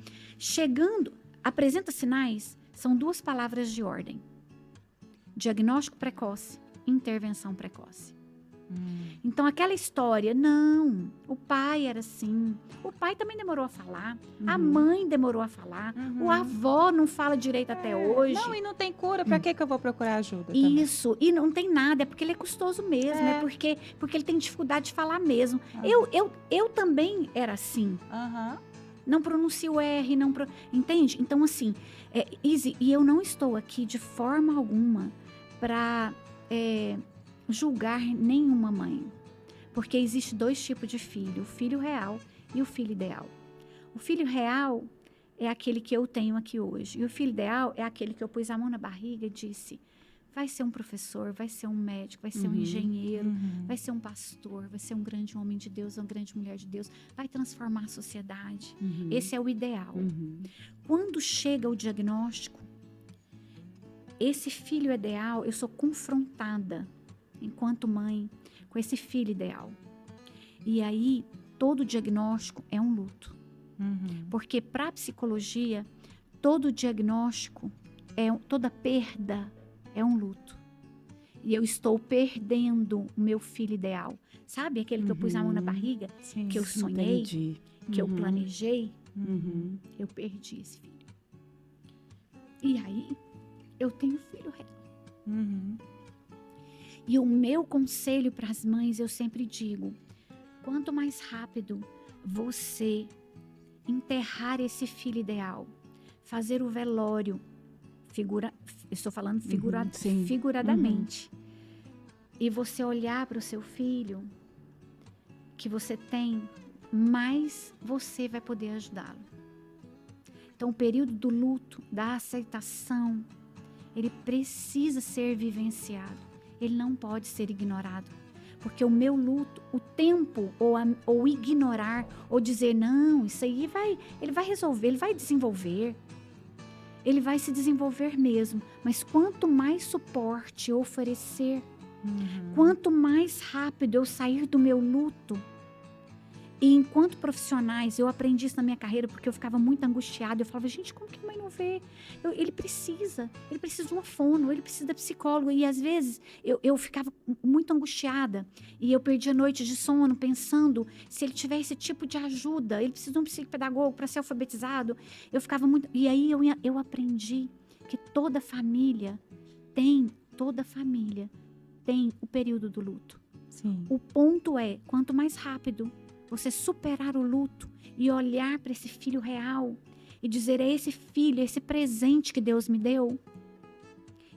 Apresenta sinais, são 2 palavras de ordem. Diagnóstico precoce, intervenção precoce. Então, aquela história, não, o pai era assim, o pai também demorou a falar, a mãe demorou a falar, o avô não fala direito até hoje. Não, e não tem cura, pra que eu vou procurar ajuda? Isso, e não tem nada, é porque ele é custoso mesmo, é porque ele tem dificuldade de falar mesmo. Eu também era assim. Não pronuncio o R, entende? Então, assim, Izzy, e eu não estou aqui de forma alguma para... julgar nenhuma mãe, porque existe 2 tipos de filho, o filho real e o filho ideal. O filho real é aquele que eu tenho aqui hoje, e o filho ideal é aquele que eu pus a mão na barriga e disse, vai ser um professor, vai ser um médico, vai ser um engenheiro, vai ser um pastor, vai ser um grande homem de Deus, uma grande mulher de Deus, vai transformar a sociedade. Esse é o ideal. Quando chega o diagnóstico, esse filho ideal, eu sou confrontada enquanto mãe, com esse filho ideal. E aí, todo diagnóstico é um luto. Porque para a psicologia, todo diagnóstico, toda perda é um luto. E eu estou perdendo o meu filho ideal. Sabe aquele que eu pus a mão na barriga? Sim. Que eu sonhei, Entendi. que eu planejei? Uhum. Eu perdi esse filho. E aí, eu tenho filho real. Uhum. E o meu conselho para as mães, eu sempre digo, quanto mais rápido você enterrar esse filho ideal, fazer o velório, estou falando Sim. figuradamente, e você olhar para o seu filho que você tem, mais você vai poder ajudá-lo. Então, o período do luto, da aceitação, ele precisa ser vivenciado. Ele não pode ser ignorado. Porque o meu luto, o tempo, ou ignorar, ou dizer, não, isso aí ele vai resolver, ele vai desenvolver. Ele vai se desenvolver mesmo. Mas quanto mais suporte eu oferecer, quanto mais rápido eu sair do meu luto, e enquanto profissionais, eu aprendi isso na minha carreira, porque eu ficava muito angustiada. Eu falava, gente, como que a mãe não vê? Ele precisa de uma fono, ele precisa da psicóloga. E às vezes eu ficava muito angustiada. E eu perdia noites de sono pensando se ele tiver esse tipo de ajuda. Ele precisa de um psicopedagogo para ser alfabetizado. Eu ficava muito... E aí eu aprendi que toda família tem o período do luto. Sim. O ponto é, quanto mais rápido você superar o luto e olhar para esse filho real e dizer, é esse filho, esse presente que Deus me deu.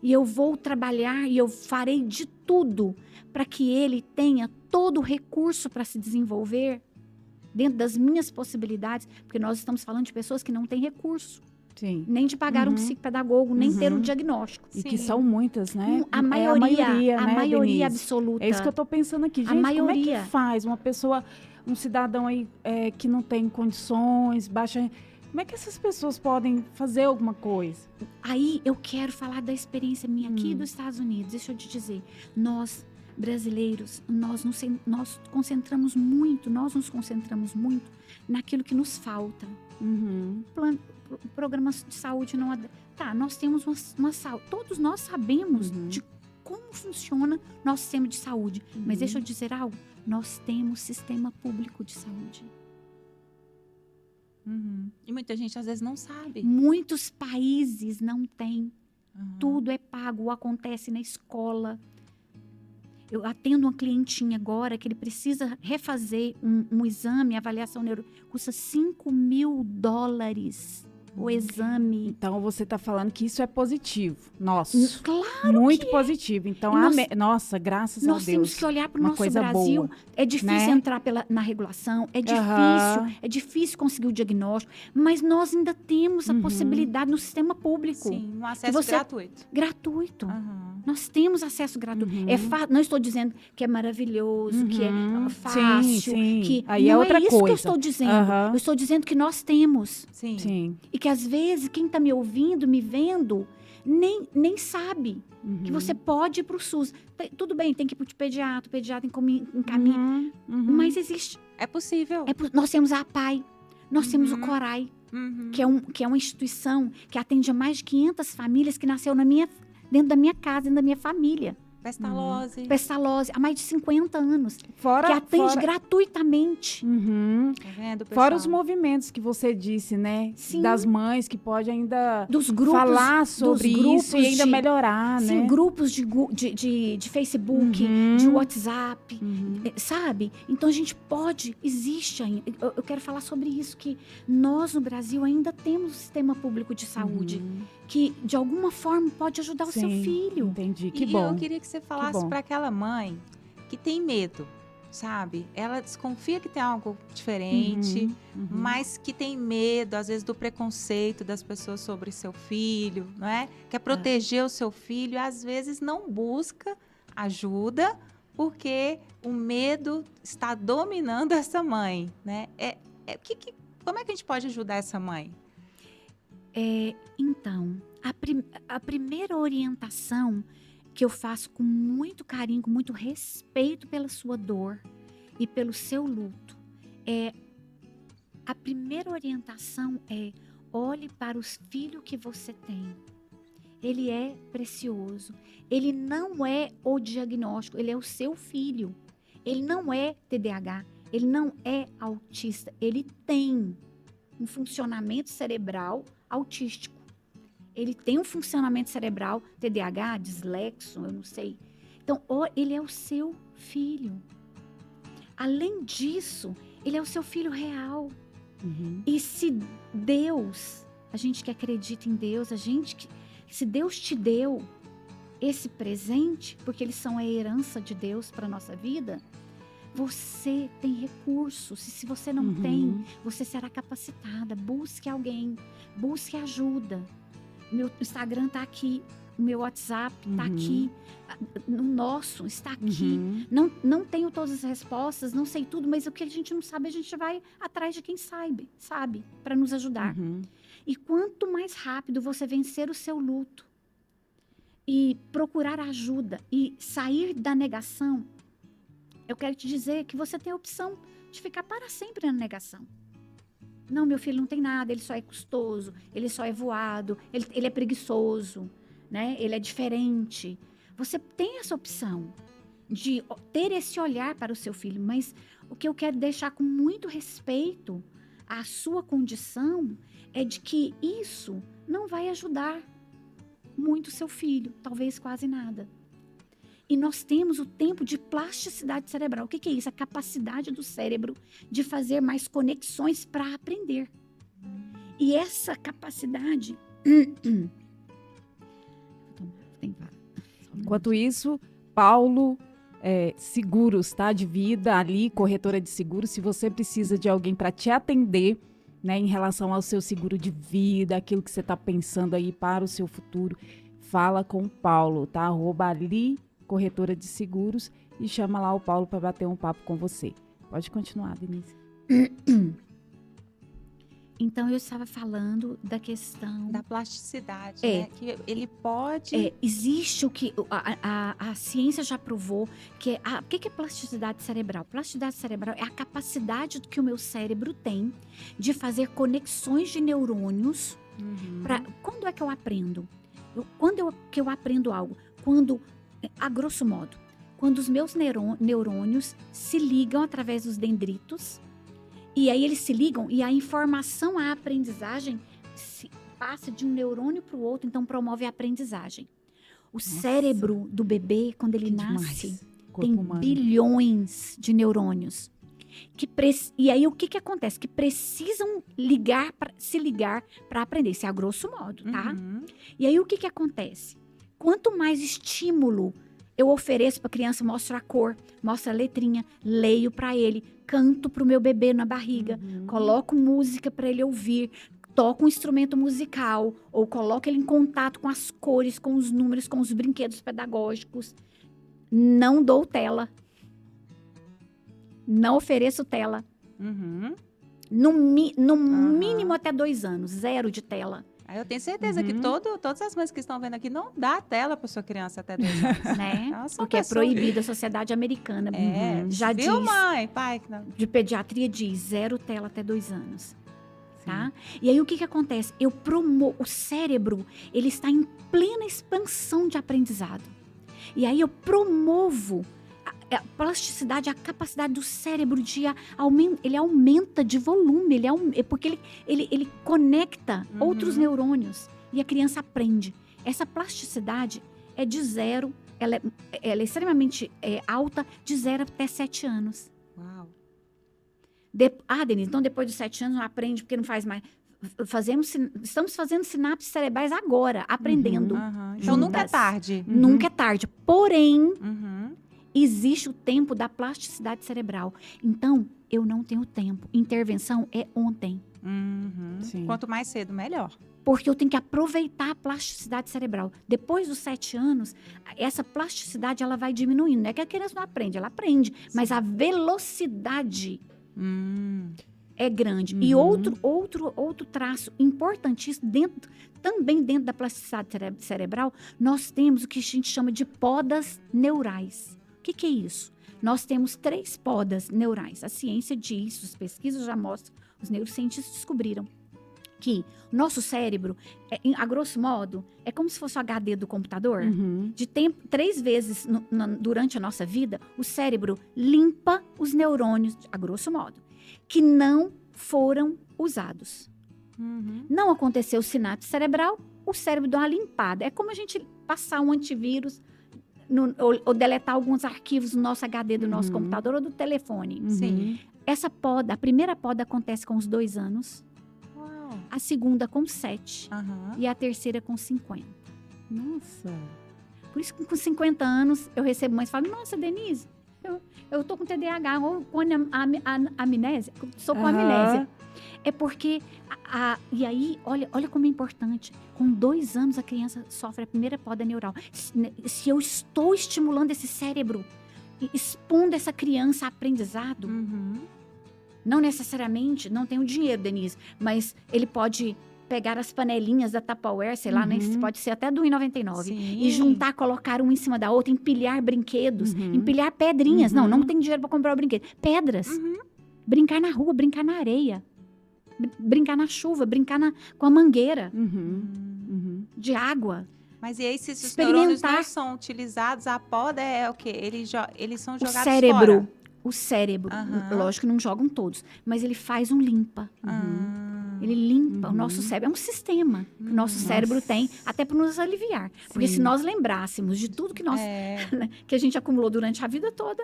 E eu vou trabalhar e eu farei de tudo para que ele tenha todo o recurso para se desenvolver dentro das minhas possibilidades, porque nós estamos falando de pessoas que não têm recurso. Sim. Nem de pagar um psicopedagogo, nem ter um diagnóstico. E que são muitas, né? A maioria, né, maioria Denise? absoluta. É isso que eu estou pensando aqui. Gente, como é que faz uma pessoa, um cidadão aí que não tem condições, baixa... Como é que essas pessoas podem fazer alguma coisa? Aí eu quero falar da experiência minha aqui dos Estados Unidos. Deixa eu te dizer, nós brasileiros, nós nos concentramos muito naquilo que nos falta. Programas de saúde não... Tá, nós temos uma saúde. Todos nós sabemos de como funciona nosso sistema de saúde. Mas deixa eu dizer algo. Nós temos sistema público de saúde. E muita gente às vezes não sabe. Muitos países não têm. Tudo é pago, acontece na escola. Eu atendo uma clientinha agora que ele precisa refazer um exame, avaliação neuro, custa $5.000 o exame. Então, você está falando que isso é positivo. Nossa, claro muito positivo. Então, nossa, graças a Deus. Nós temos que olhar para o nosso Brasil. Boa, é difícil entrar na regulação, é difícil conseguir o diagnóstico, mas nós ainda temos a possibilidade no sistema público. Sim, um acesso gratuito. Gratuito. Nós temos acesso gratuito. Não estou dizendo que é maravilhoso, que é fácil. Que aí não é outra isso coisa. Que eu estou dizendo. Eu estou dizendo que nós temos. Sim. E que às vezes quem está me ouvindo, me vendo, nem sabe que você pode ir para o SUS. Tudo bem, tem que ir para o pediatra, encaminha. Mas existe. É possível. Nós temos a APAI, nós temos o CORAI, que é uma instituição que atende a mais de 500 famílias que nasceu dentro da minha casa, dentro da minha família. Pestalozzi, há mais de 50 anos. Que atende gratuitamente. Tá vendo, pessoal? Fora os movimentos que você disse, né? Sim. Das mães que pode ainda dos grupos, falar sobre isso e ainda melhorar, né? Sim, grupos de Facebook, de WhatsApp, sabe? Então, a gente existe ainda. Eu quero falar sobre isso, que nós no Brasil ainda temos um sistema público de saúde que, de alguma forma, pode ajudar o seu filho. Entendi, que bom. E eu queria que você falasse para aquela mãe que tem medo, sabe? Ela desconfia que tem algo diferente, mas que tem medo, às vezes, do preconceito das pessoas sobre seu filho, não é? Quer proteger o seu filho e, às vezes, não busca ajuda porque o medo está dominando essa mãe, né? Como é que a gente pode ajudar essa mãe? Então, a primeira orientação que eu faço com muito carinho, com muito respeito pela sua dor e pelo seu luto, a primeira orientação é: olhe para os filhos que você tem ele é precioso. Ele não é o diagnóstico, ele é o seu filho. Ele não é TDAH, ele não é autista, ele tem um funcionamento cerebral autístico. Ele tem um funcionamento cerebral TDAH, dislexo, eu não sei. Então, ele é o seu filho. Além disso, ele é o seu filho real. E se Deus, a gente que acredita em Deus, se Deus te deu esse presente, porque eles são a herança de Deus para a nossa vida, você tem recursos. Se você não tem, você será capacitada. Busque alguém, busque ajuda. Meu Instagram está aqui, o meu WhatsApp está aqui, no nosso está aqui. Não tenho todas as respostas, não sei tudo, mas o que a gente não sabe, a gente vai atrás de quem sabe, para nos ajudar. E quanto mais rápido você vencer o seu luto e procurar ajuda e sair da negação, eu quero te dizer que você tem a opção de ficar para sempre na negação. Não, meu filho não tem nada, ele só é custoso, ele só é voado, ele é preguiçoso, né? Ele é diferente. Você tem essa opção de ter esse olhar para o seu filho, mas o que eu quero deixar com muito respeito à sua condição é de que isso não vai ajudar muito o seu filho, talvez quase nada. E nós temos o tempo de plasticidade cerebral. O que é isso? A capacidade do cérebro de fazer mais conexões para aprender. E essa capacidade... Enquanto isso, Paulo Seguros, tá? De vida ali, corretora de seguros. Se você precisa de alguém para te atender, né, em relação ao seu seguro de vida, aquilo que você está pensando aí para o seu futuro, fala com o Paulo, tá? @ali corretora de seguros e chama lá o Paulo para bater um papo com você. Pode continuar, Denise. Então, eu estava falando da questão... Da plasticidade, né? Que ele pode... existe o que... A ciência já provou que... O que é plasticidade cerebral? Plasticidade cerebral é a capacidade que o meu cérebro tem de fazer conexões de neurônios. Quando é que eu aprendo? Que eu aprendo algo? Quando, a grosso modo, quando os meus neurônios se ligam através dos dendritos. E aí eles se ligam e a informação, a aprendizagem passa de um neurônio para o outro, então promove a aprendizagem. O cérebro do bebê, quando ele nasce, tem bilhões de neurônios. E aí o que acontece? Que precisam se ligar para aprender. Isso é a grosso modo, tá? E aí o que acontece? Quanto mais estímulo eu ofereço para a criança, mostro a cor, mostro a letrinha, leio para ele, canto para o meu bebê na barriga, coloco música para ele ouvir, toco um instrumento musical, ou coloco ele em contato com as cores, com os números, com os brinquedos pedagógicos. Não dou tela. Não ofereço tela. No mínimo até 2 anos, 0 de tela. Eu tenho certeza que todas as mães que estão vendo aqui não dá tela para sua criança até 2 anos. Né? Porque é proibido, a sociedade americana já diz. Viu, mãe? Pai? Não. De pediatria diz 0 tela até 2 anos. Tá? E aí o que acontece? O cérebro, ele está em plena expansão de aprendizado. E aí eu promovo a plasticidade, a capacidade do cérebro ele aumenta de volume, porque ele conecta outros neurônios e a criança aprende. Essa plasticidade é de 0, ela é extremamente alta, de 0 até 7 anos. Uau! Denise, então depois de 7 anos não aprende porque não faz mais. Estamos fazendo sinapses cerebrais agora, aprendendo. Então nunca é tarde. Nunca é tarde. Porém, existe o tempo da plasticidade cerebral. Então, eu não tenho tempo. Intervenção é ontem. Quanto mais cedo, melhor. Porque eu tenho que aproveitar a plasticidade cerebral. Depois dos 7 anos, essa plasticidade ela vai diminuindo. Não é que a criança não aprende, ela aprende. Mas a velocidade é grande. E outro traço importantíssimo, também dentro da plasticidade cerebral, nós temos o que a gente chama de podas neurais. O que é isso? Nós temos 3 podas neurais. A ciência diz, as pesquisas já mostram, os neurocientistas descobriram que nosso cérebro, a grosso modo, é como se fosse o HD do computador. De 3 vezes durante a nossa vida, o cérebro limpa os neurônios, a grosso modo, que não foram usados. Não aconteceu sinapse cerebral, o cérebro dá uma limpada. É como a gente passar um antivírus ou deletar alguns arquivos no nosso HD do nosso computador ou do telefone. Sim. Essa poda, a primeira poda acontece com os 2 anos, a segunda com 7 e a terceira com 50. Nossa. Por isso que com 50 anos eu recebo mães e falo, nossa, Denise, eu tô com TDAH ou com amnésia, sou com amnésia. É porque, e aí, olha como é importante, com 2 anos a criança sofre a primeira poda neural. Se eu estou estimulando esse cérebro, expondo essa criança a aprendizado, não necessariamente, não tem o dinheiro, Denise, mas ele pode pegar as panelinhas da Tupperware, sei lá, né, pode ser até do R$1,99, e juntar, colocar um em cima da outra, empilhar brinquedos, empilhar pedrinhas. Não tem dinheiro para comprar o brinquedo. Pedras. Brincar na rua, brincar na areia. Brincar na chuva, brincar com a mangueira de água. Mas e aí, se os neurônios não são utilizados, a poda é o quê? Eles são jogados fora? O cérebro, lógico que não jogam todos, mas ele faz um limpa. Ele limpa o nosso cérebro. É um sistema que o nosso cérebro tem, até para nos aliviar. Porque se nós lembrássemos de tudo que que a gente acumulou durante a vida toda,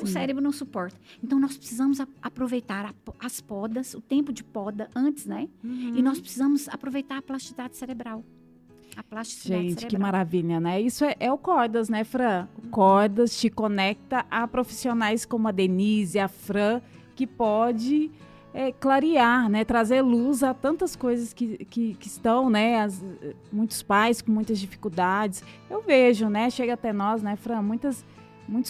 o cérebro não suporta. Então, nós precisamos aproveitar as podas, o tempo de poda antes, né? E nós precisamos aproveitar a plasticidade cerebral. A plasticidade Gente, cerebral. que maravilha, né? Isso é o Cordas, né, Fran? O Cordas te conecta a profissionais como a Denise, a Fran, que pode clarear, né? Trazer luz a tantas coisas que estão, né? Muitos pais com muitas dificuldades. Eu vejo, né? Chega até nós, né, Fran? Muitos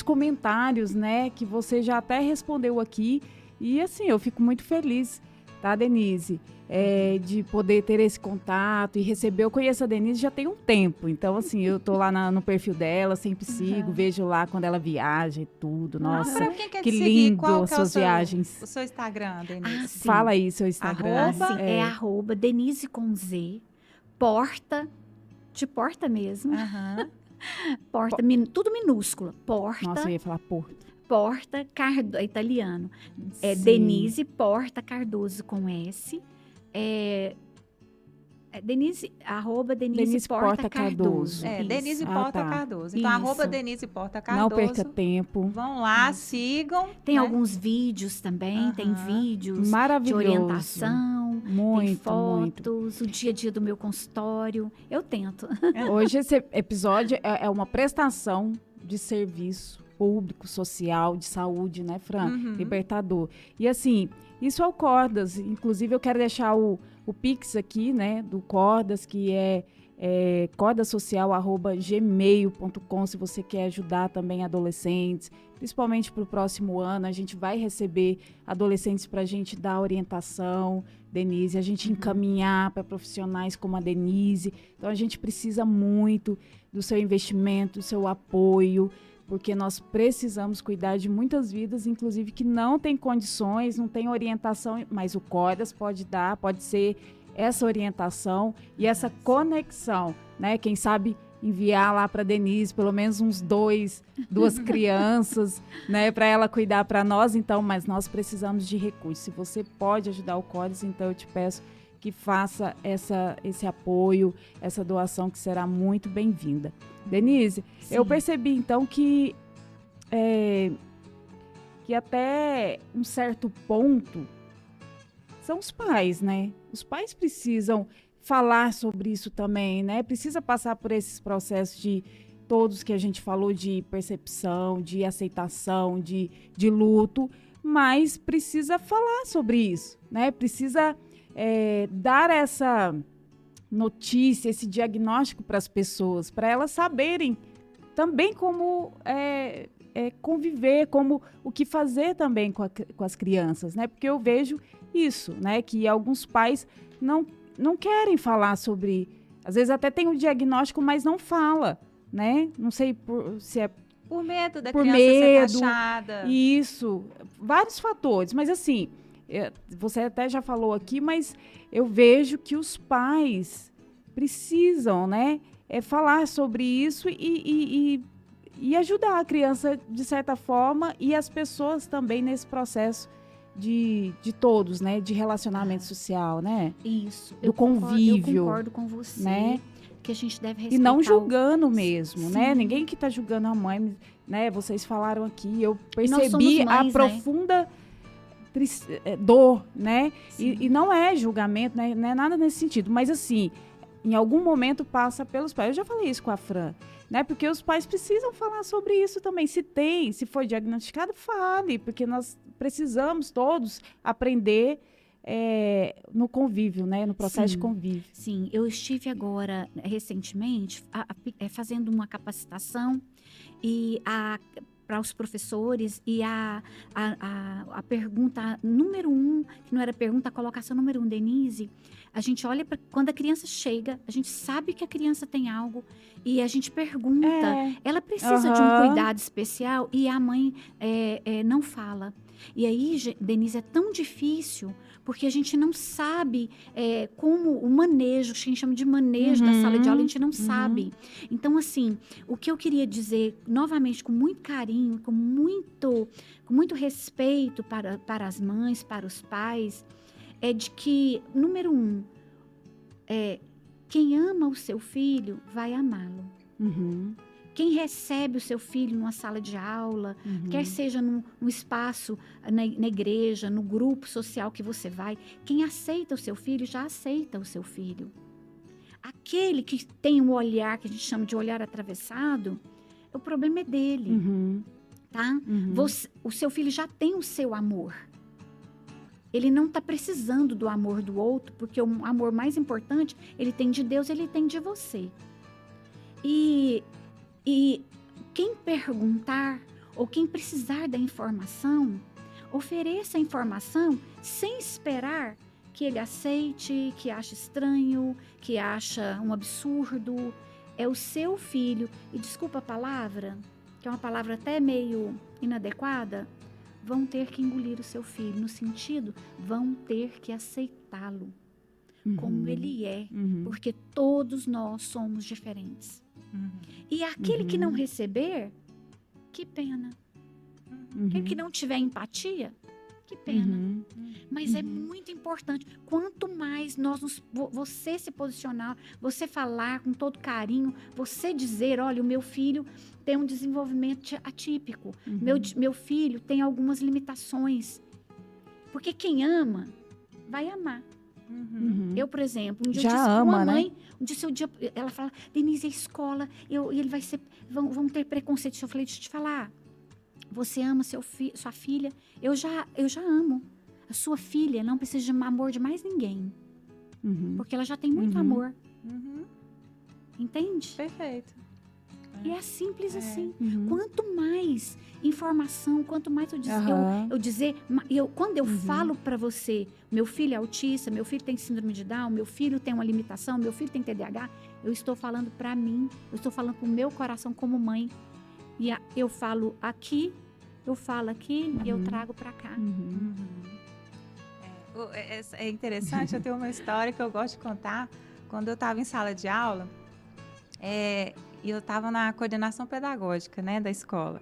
comentários, né? Que você já até respondeu aqui. E, assim, eu fico muito feliz, tá, Denise? De poder ter esse contato e receber. Eu conheço a Denise já tem um tempo, então assim, eu tô lá no perfil dela, sempre sigo, vejo lá quando ela viaja e tudo. Nossa, que lindo as suas viagens. O seu Instagram, Denise? Fala aí seu Instagram. Arroba Denise com Z, porta, de porta mesmo. Porta, tudo minúsculo. Porta. Nossa, eu ia falar porta. Porta, é italiano. Denise Porta Cardoso com S. Denise, arroba Denise Porta Cardoso. Denise Porta Cardoso. Então, arroba Denise Porta Cardoso. Não perca tempo. Vão lá, sigam. Tem alguns vídeos também, tem vídeos de orientação, tem fotos, o dia a dia do meu consultório. Eu tento. Hoje esse episódio é uma prestação de serviço público, social, de saúde, né, Fran? Libertador. E assim, isso é o Cordas. Inclusive, eu quero deixar o Pix aqui, né, do Cordas, que é cordasocial@gmail.com, se você quer ajudar também adolescentes, principalmente para o próximo ano. A gente vai receber adolescentes para a gente dar orientação, Denise, a gente encaminhar para profissionais como a Denise. Então, a gente precisa muito do seu investimento, do seu apoio, porque nós precisamos cuidar de muitas vidas, inclusive que não tem condições, não tem orientação, mas o Cordas pode dar, pode ser essa orientação e essa conexão, né? Quem sabe enviar lá para Denise pelo menos duas crianças, né? Para ela cuidar para nós, então, mas nós precisamos de recursos. Se você pode ajudar o Cordas, então eu te peço que faça esse apoio, essa doação que será muito bem-vinda. Denise, eu percebi então que até um certo ponto são os pais, né? Os pais precisam falar sobre isso também, né? Precisa passar por esses processos de todos que a gente falou, de percepção, de aceitação, de luto, mas precisa falar sobre isso, né? Precisa dar essa notícia, esse diagnóstico para as pessoas, para elas saberem também como conviver, como o que fazer também com as crianças, né? Porque eu vejo isso, né? Que alguns pais não querem falar sobre, às vezes até tem o diagnóstico, mas não fala, né? Não sei se é por medo da criança ser taxada. Isso, vários fatores, mas assim, você até já falou aqui, mas eu vejo que os pais precisam, né, falar sobre isso e ajudar a criança de certa forma e as pessoas também nesse processo de todos, né, de relacionamento social, né? Isso. Do convívio. Eu concordo com você, né? Que a gente deve respeitar. E não julgando mesmo, Sim. né? Ninguém que está julgando a mãe, né? Vocês falaram aqui, eu nós percebi somos mães, a profunda dor, né? E não é julgamento, né? Não é nada nesse sentido. Mas assim, em algum momento passa pelos pais. Eu já falei isso com a Fran, né? Porque os pais precisam falar sobre isso também. Se foi diagnosticado, fale, porque nós precisamos todos aprender no convívio, né? No processo de convívio. Sim, eu estive agora, recentemente, fazendo uma capacitação e para os professores e a pergunta número 1, que não era pergunta, a colocação número 1, Denise, a gente olha para quando a criança chega, a gente sabe que a criança tem algo e a gente pergunta, ela precisa de um cuidado especial e a mãe não fala. E aí, Denise, é tão difícil porque a gente não sabe como o manejo, que a gente chama de manejo da sala de aula, a gente não sabe. Então, assim, o que eu queria dizer, novamente, com muito carinho, com muito respeito para as mães, para os pais, é de que, número 1, quem ama o seu filho vai amá-lo. Quem recebe o seu filho numa sala de aula, quer seja num espaço, na igreja, no grupo social que você vai, quem aceita o seu filho, já aceita o seu filho. Aquele que tem um olhar, que a gente chama de olhar atravessado, o problema é dele, tá? O seu filho já tem o seu amor. Ele não está precisando do amor do outro, porque o amor mais importante, ele tem de Deus, ele tem de você. E quem perguntar ou quem precisar da informação, ofereça a informação sem esperar que ele aceite, que ache estranho, que acha um absurdo. É o seu filho. E desculpa a palavra, que é uma palavra até meio inadequada, vão ter que engolir o seu filho, no sentido, vão ter que aceitá-lo como ele é, porque todos nós somos diferentes. E aquele que não receber, que pena. Aquele que não tiver empatia, que pena. Mas é muito importante. Quanto mais você se posicionar, você falar com todo carinho, você dizer, olha, o meu filho tem um desenvolvimento atípico. Meu filho tem algumas limitações. Porque quem ama, vai amar. Eu, por exemplo, um dia já eu disse ama, uma mãe, né? Ela fala, Denise, a escola, e ele vai ser, vão ter preconceito. Eu falei, deixa eu te falar, você ama sua filha, eu já amo. A sua filha não precisa de amor de mais ninguém, porque ela já tem muito amor. Entende? Perfeito. E é simples assim. Quanto mais informação, quanto mais quando eu falo para você, meu filho é autista, meu filho tem síndrome de Down, meu filho tem uma limitação, meu filho tem TDAH, eu estou falando para mim, eu estou falando com o meu coração como mãe. E eu falo aqui, e eu trago para cá. É interessante, eu tenho uma história que eu gosto de contar. Quando eu estava em sala de aula, e eu estava na coordenação pedagógica, né, da escola.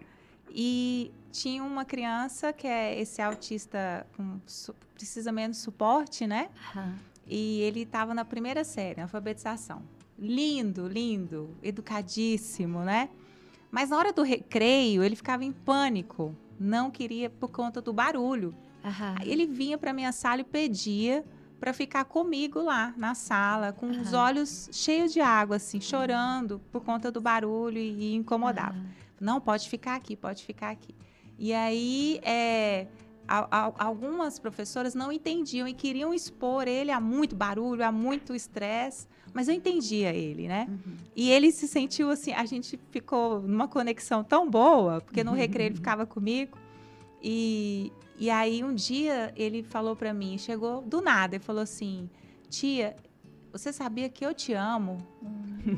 E tinha uma criança que é esse autista precisa menos suporte, né? E ele estava na primeira série, alfabetização. Lindo, educadíssimo, né? Mas na hora do recreio, ele ficava em pânico. Não queria por conta do barulho. Aí ele vinha para minha sala e pedia para ficar comigo lá na sala, com os olhos cheios de água, assim, chorando por conta do barulho e incomodava. Não, pode ficar aqui. E aí, algumas professoras não entendiam e queriam expor ele a muito barulho, a muito estresse, mas eu entendia ele, né? E ele se sentiu assim, a gente ficou numa conexão tão boa, porque no recreio ele ficava comigo, e aí um dia ele falou para mim, chegou do nada, ele falou assim, tia, você sabia que eu te amo?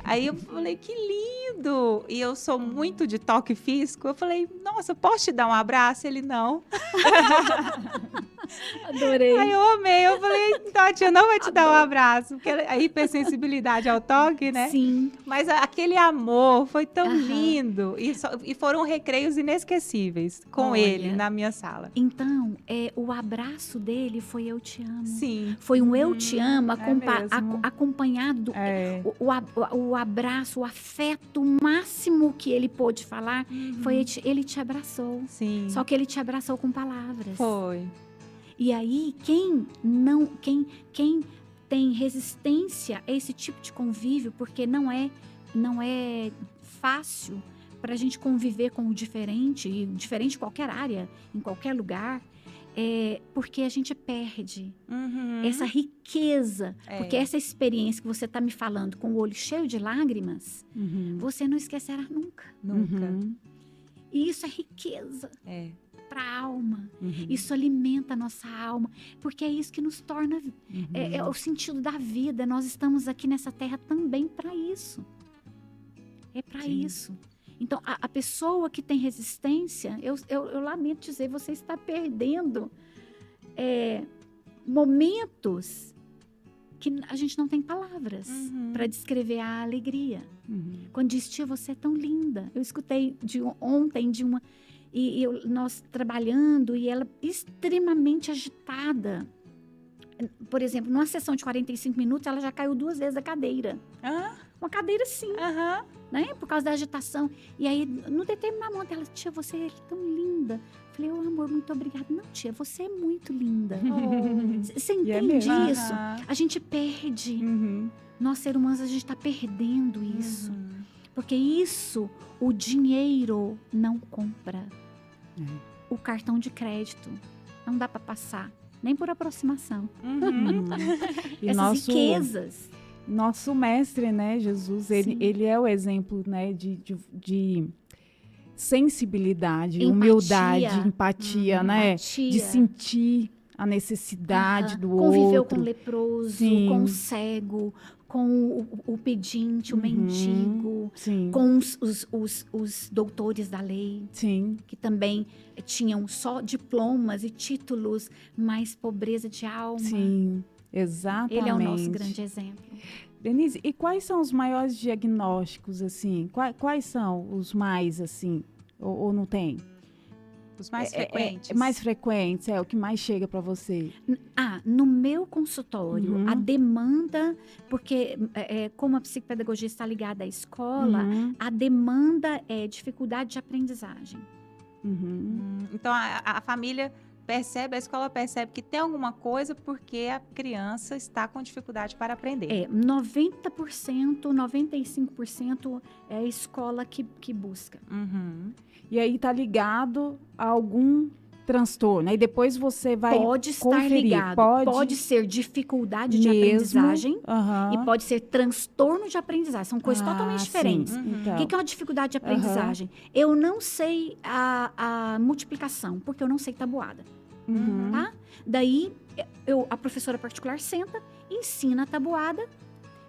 Aí eu falei, que lindo! E eu sou muito de toque físico. Eu falei, nossa, posso te dar um abraço? Ele, não. Adorei. Aí eu amei, eu falei, então a tia não vai te dar um abraço, porque a hipersensibilidade ao toque, né? Sim. Mas aquele amor foi tão Aham. lindo, e foram recreios inesquecíveis com Olha. ele na minha sala. Então, o abraço dele foi eu te amo. Sim. Foi um eu te amo mesmo. acompanhado do o abraço, o afeto máximo que ele pôde falar foi ele te abraçou. Sim. Só que ele te abraçou com palavras. Foi. E aí, quem tem resistência a esse tipo de convívio, porque não é fácil para a gente conviver com o diferente, e diferente em qualquer área, em qualquer lugar, porque a gente perde essa riqueza. Porque essa experiência que você está me falando com o olho cheio de lágrimas, você não esquecerá nunca. Nunca. E isso é riqueza. Para a alma. Isso alimenta a nossa alma, porque é isso que nos torna é o sentido da vida. Nós estamos aqui nessa terra também para isso. É para isso. Então, a pessoa que tem resistência, eu lamento dizer, você está perdendo momentos que a gente não tem palavras para descrever a alegria. Quando diz, tia, você é tão linda. Eu escutei ontem de uma... nós trabalhando e ela extremamente agitada. Por exemplo, numa sessão de 45 minutos, ela já caiu 2 vezes da cadeira. Uma cadeira sim, né? Por causa da agitação. E aí, no determinado momento, ela, tia, você é tão linda. Eu falei, amor, muito obrigada. Não, tia, você é muito linda. Você entende isso? A gente perde. Nós, seres humanos, a gente está perdendo isso. Porque isso, o dinheiro não compra. O cartão de crédito não dá para passar, nem por aproximação. E essas riquezas. Nosso mestre, né, Jesus, ele é o exemplo, né, de sensibilidade, humildade, empatia, né? De sentir a necessidade do outro. Conviveu com o leproso, com o cego, com o pedinte, o mendigo, com os doutores da lei, que também tinham só diplomas e títulos, mas pobreza de alma. Sim, exatamente. Ele é o nosso grande exemplo. Denise, e quais são os maiores diagnósticos, assim? Quais são os mais, assim, ou não tem? Os mais frequentes. Mais frequentes, o que mais chega para você? No meu consultório, a demanda, porque como a psicopedagogia está ligada à escola, a demanda é dificuldade de aprendizagem. Então, a família percebe, a escola percebe que tem alguma coisa porque a criança está com dificuldade para aprender. 90%, 95% é a escola que busca. E aí tá ligado a algum transtorno. Aí depois você vai Pode estar conferir. ligado. Pode ser dificuldade de aprendizagem e pode ser transtorno de aprendizagem. São coisas totalmente diferentes. Então. O que é uma dificuldade de aprendizagem? Eu não sei a multiplicação, porque eu não sei tabuada. Tá? Daí, a professora particular senta, ensina a tabuada,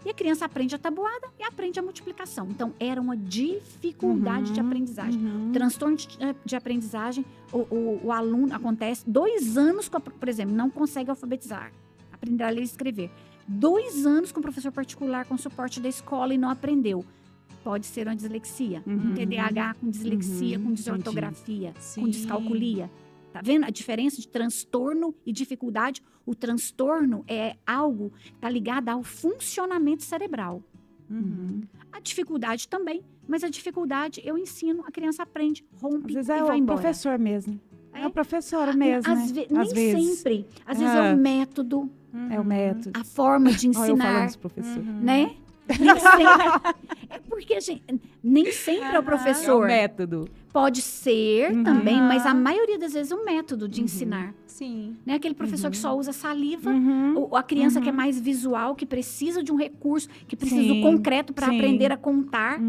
e a criança aprende a tabuada e aprende a multiplicação. Então, era uma dificuldade de aprendizagem. Transtorno de aprendizagem, o aluno, acontece 2 anos, por exemplo, não consegue alfabetizar, aprender a ler e escrever. 2 anos com o professor particular, com suporte da escola e não aprendeu. Pode ser uma dislexia, um TDAH com dislexia, com desortografia, com descalculia. Tá vendo a diferença de transtorno e dificuldade? O transtorno é algo que está ligado ao funcionamento cerebral. A dificuldade também, mas a dificuldade eu ensino, a criança aprende, rompe Às vezes e vai embora. O professor mesmo. É o professor mesmo, Às né? Nem sempre. Às vezes é o método. É o método. A forma de ensinar. Olha eu falando dos professores. Né? Nem sempre. Porque, gente, nem sempre é o professor. É o método. Pode ser também, mas a maioria das vezes é o método de ensinar. Sim. Né? Aquele professor que só usa saliva, a criança que é mais visual, que precisa de um recurso, que precisa do concreto para aprender a contar.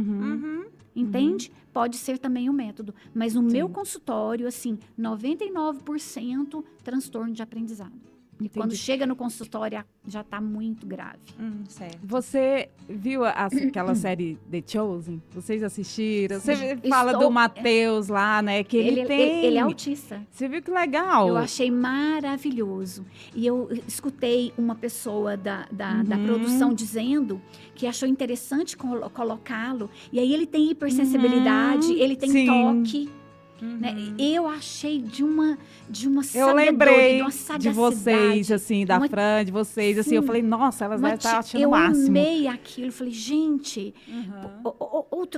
Entende? Pode ser também o método. Mas no meu consultório, assim, 99% transtorno de aprendizado. E quando chega no consultório, já está muito grave. Certo. Você viu aquela série The Chosen? Vocês assistiram? Você fala do Mateus lá, né? Que ele é autista. Você viu que legal? Eu achei maravilhoso. E eu escutei uma pessoa da produção dizendo que achou interessante colocá-lo. E aí ele tem hipersensibilidade, ele tem toque. Né? Eu achei de uma eu lembrei de uma de vocês, assim, da Fran, de vocês, assim, eu falei, nossa, elas devem estar achando o máximo. Eu amei aquilo, falei, gente,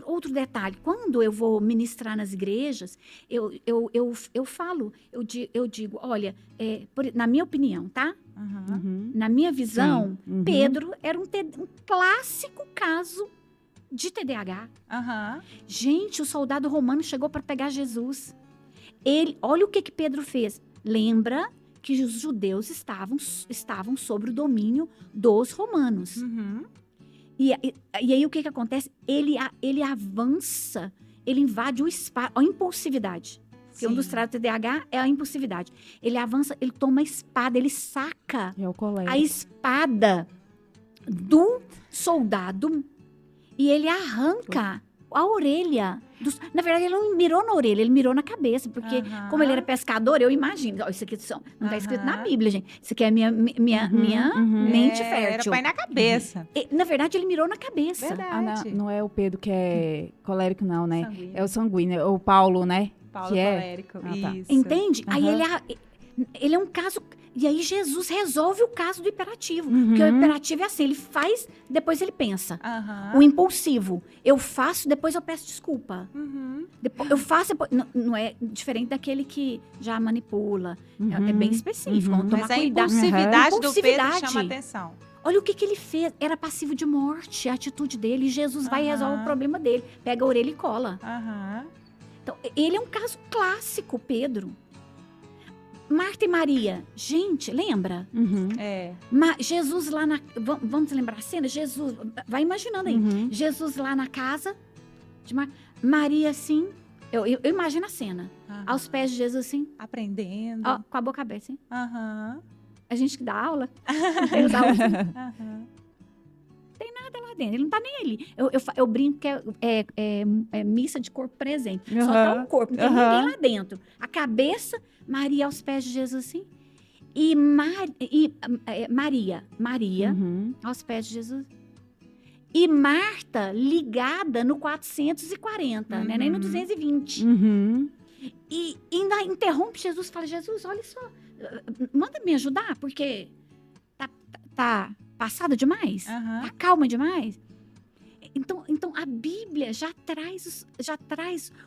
outro detalhe, quando eu vou ministrar nas igrejas, eu falo, eu digo, olha, na minha opinião, tá? Na minha visão, Pedro era um clássico caso de TDAH. Gente, o soldado romano chegou para pegar Jesus. Olha o que Pedro fez. Lembra que os judeus estavam sob o domínio dos romanos. E aí o que acontece? Ele avança, ele invade o espaço, a impulsividade. Porque um dos traços do TDAH é a impulsividade. Ele avança, ele toma a espada, ele saca a espada do soldado e ele arranca a orelha. Na verdade, ele não mirou na orelha, ele mirou na cabeça. Porque, como ele era pescador, eu imagino. Isso aqui não está escrito na Bíblia, gente. Isso aqui é minha mente fértil. Era pai na cabeça. Na verdade, ele mirou na cabeça. Verdade. Não é o Pedro que é colérico, não, né? Sanguíneo. É o sanguíneo. O Paulo, né? Paulo que colérico. Tá. Isso. Entende? Aí ele é um caso... E aí Jesus resolve o caso do hiperativo. Porque o hiperativo é assim, ele faz, depois ele pensa. O impulsivo, eu faço, depois eu peço desculpa. Depois, eu faço, depois, não é diferente daquele que já manipula. É bem específico, vamos tomar Mas a cuidado. impulsividade do Pedro chama atenção. Olha o que ele fez, era passivo de morte, a atitude dele. E Jesus vai e resolve o problema dele. Pega a orelha e cola. Então, ele é um caso clássico, Pedro. Marta e Maria, gente, lembra? Jesus lá na... Vamos lembrar a cena? Jesus, vai imaginando aí. Jesus lá na casa de Maria, assim, eu imagino a cena. Aos pés de Jesus, assim. Aprendendo. Ó, com a boca aberta, assim. A gente que dá aula, tem aula assim. Tem nada lá dentro, ele não tá nem ali. Eu brinco que é missa de corpo presente. Só tá o corpo, não tem ninguém lá dentro. A cabeça, Maria aos pés de Jesus, assim. E Maria aos pés de Jesus. E Marta ligada no 440, né? Nem no 220. E ainda interrompe Jesus, fala, Jesus, olha só, manda me ajudar, porque tá passada demais? Tá calma demais? Então a Bíblia já traz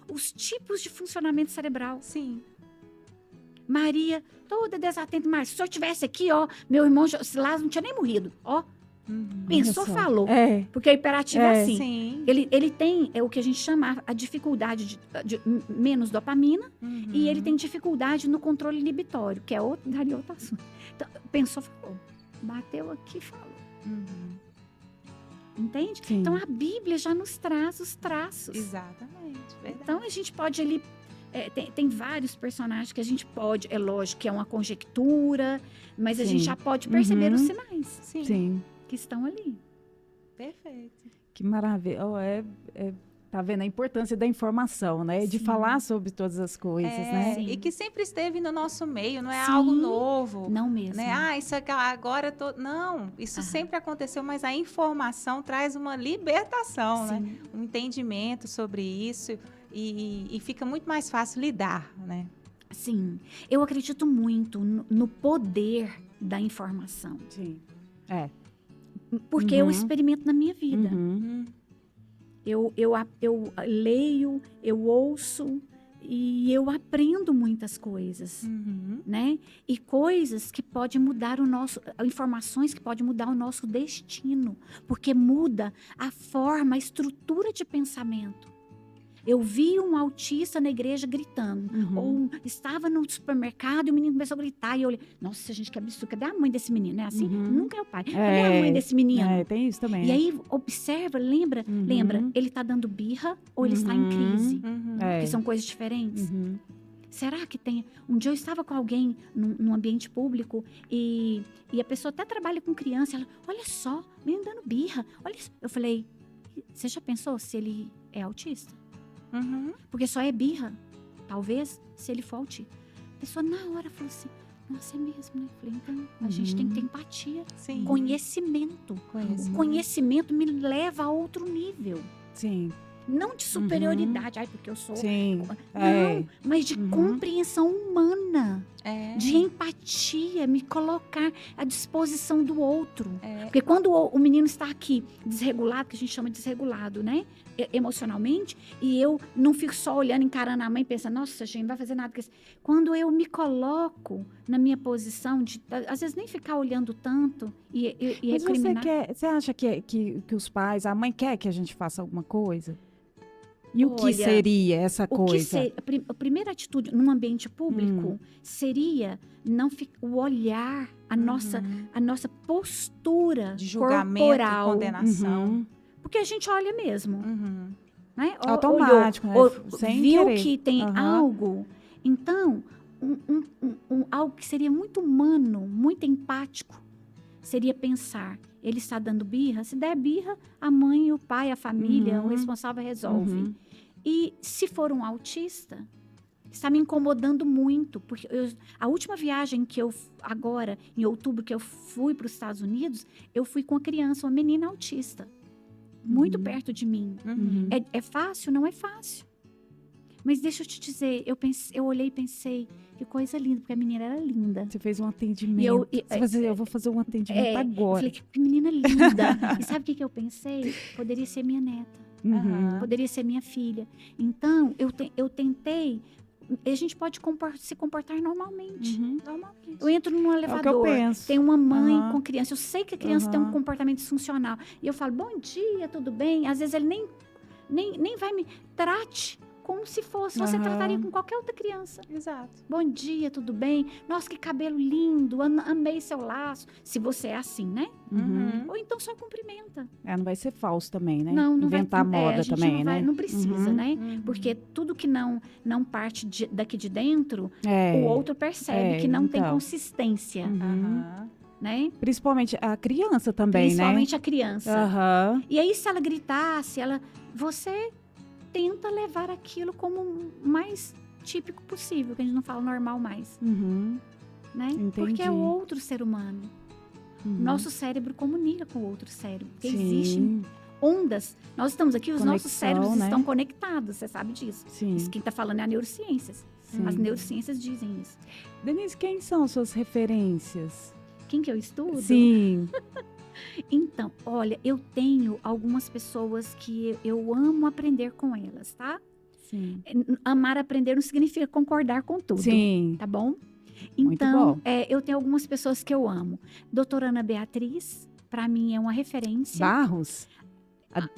os tipos de funcionamento cerebral. Sim. Maria, toda desatenta, mas se o senhor tivesse aqui, ó, meu irmão Lázaro não tinha nem morrido, ó. Pensou, falou. Porque a hiperativa é assim. Sim. Ele tem o que a gente chama a dificuldade de menos dopamina e ele tem dificuldade no controle inibitório, que é outro assunto. Então, pensou, falou. Bateu aqui, falou. Entende? Sim. Então, a Bíblia já nos traz os traços. Exatamente, verdade. Então, a gente pode ali... tem vários personagens que a gente pode... É lógico que é uma conjectura, mas a gente já pode perceber os sinais. Sim. Que estão ali. Perfeito. Que maravilha. Tá vendo a importância da informação, né? De falar sobre todas as coisas, né? Sim. E que sempre esteve no nosso meio, não é algo novo. Não mesmo. Né? Isso aqui agora... Não, isso sempre aconteceu, mas a informação traz uma libertação, né? Um entendimento sobre isso e fica muito mais fácil lidar, né? Sim. Eu acredito muito no poder da informação. Sim. Porque eu experimento na minha vida. Eu leio, eu ouço e eu aprendo muitas coisas, né? E coisas que podem mudar informações que podem mudar o nosso destino, porque muda a forma, a estrutura de pensamento. Eu vi um autista na igreja gritando. Ou estava no supermercado e o menino começou a gritar. E eu olhei, nossa, gente, que absurdo. Cadê a mãe desse menino? É assim? Nunca é o pai. Cadê a mãe desse menino? Tem isso também. E aí, observa, lembra, ele está dando birra ou ele está em crise? Que são coisas diferentes. Será que tem... Um dia eu estava com alguém num ambiente público e a pessoa até trabalha com criança. Ela, olha só, meio dando birra. Olha isso. Eu falei, você já pensou se ele é autista? Uhum. Porque só é birra, talvez, se ele for autista. A pessoa na hora falou assim, nossa, é mesmo, né? Eu falei, então, a gente tem que ter empatia. Sim. Conhecimento. Conhecimento me leva a outro nível. Sim. Não de superioridade, ai, porque eu sou... Sim. Não, mas de compreensão humana. De empatia, me colocar à disposição do outro. Porque quando o menino está aqui desregulado, que a gente chama de desregulado, né? Emocionalmente, e eu não fico só olhando, encarando a mãe, pensando, nossa, gente, não vai fazer nada com isso. Quando eu me coloco na minha posição, de às vezes nem ficar olhando tanto e Mas recriminar. você acha que os pais, a mãe quer que a gente faça alguma coisa? E o que seria essa coisa? A primeira atitude num ambiente público seria o olhar, a nossa postura de julgamento, corporal. condenação. Porque a gente olha mesmo. Né? Automático, olhou, né? Sem viu querer. que tem algo. Então, algo que seria muito humano, muito empático, seria pensar, ele está dando birra? Se der birra, a mãe, o pai, a família, o responsável resolve. E se for um autista, está me incomodando muito, porque a última viagem que agora, em outubro, que eu fui para os Estados Unidos, eu fui com a criança, uma menina autista, muito perto de mim. É fácil? Não é fácil. Mas deixa eu te dizer, eu olhei e pensei, que coisa linda, porque a menina era linda. Você fez um atendimento. Eu vou fazer um atendimento agora. Eu falei, que menina linda. E sabe o que eu pensei? Poderia ser minha neta. Poderia ser minha filha. Então, eu tentei... A gente pode se comportar normalmente. Eu entro num elevador, tem uma mãe com criança. Eu sei que a criança tem um comportamento disfuncional. E eu falo, bom dia, tudo bem? Às vezes ele nem vai me... Trate como se fosse, você trataria com qualquer outra criança. Exato. Bom dia, tudo bem? Nossa, que cabelo lindo, amei seu laço. Se você é assim, né? Ou então só cumprimenta. Não vai ser falso também, né? Não Inventar vai, moda também, né? Não precisa, né? Porque tudo que não parte daqui de dentro, o outro percebe que não tem consistência. Né? Principalmente a criança também, Principalmente né? a criança. E aí, se ela gritar, você tenta levar aquilo como o mais típico possível, que a gente não fala normal mais. Né? Porque é o outro ser humano. Nosso cérebro comunica com o outro cérebro. Porque existem ondas. Nós estamos aqui, os nossos cérebros estão conectados, você sabe disso. Isso quem está falando é a neurociências. As neurociências dizem isso. Denise, quem são suas referências? Quem que eu estudo? Sim. Então, olha, eu tenho algumas pessoas que eu amo aprender com elas, tá? Sim. Amar aprender não significa concordar com tudo. Sim. Tá bom? Muito Então, bom. Eu tenho algumas pessoas que eu amo. Doutora Ana Beatriz, para mim é uma referência. Barros?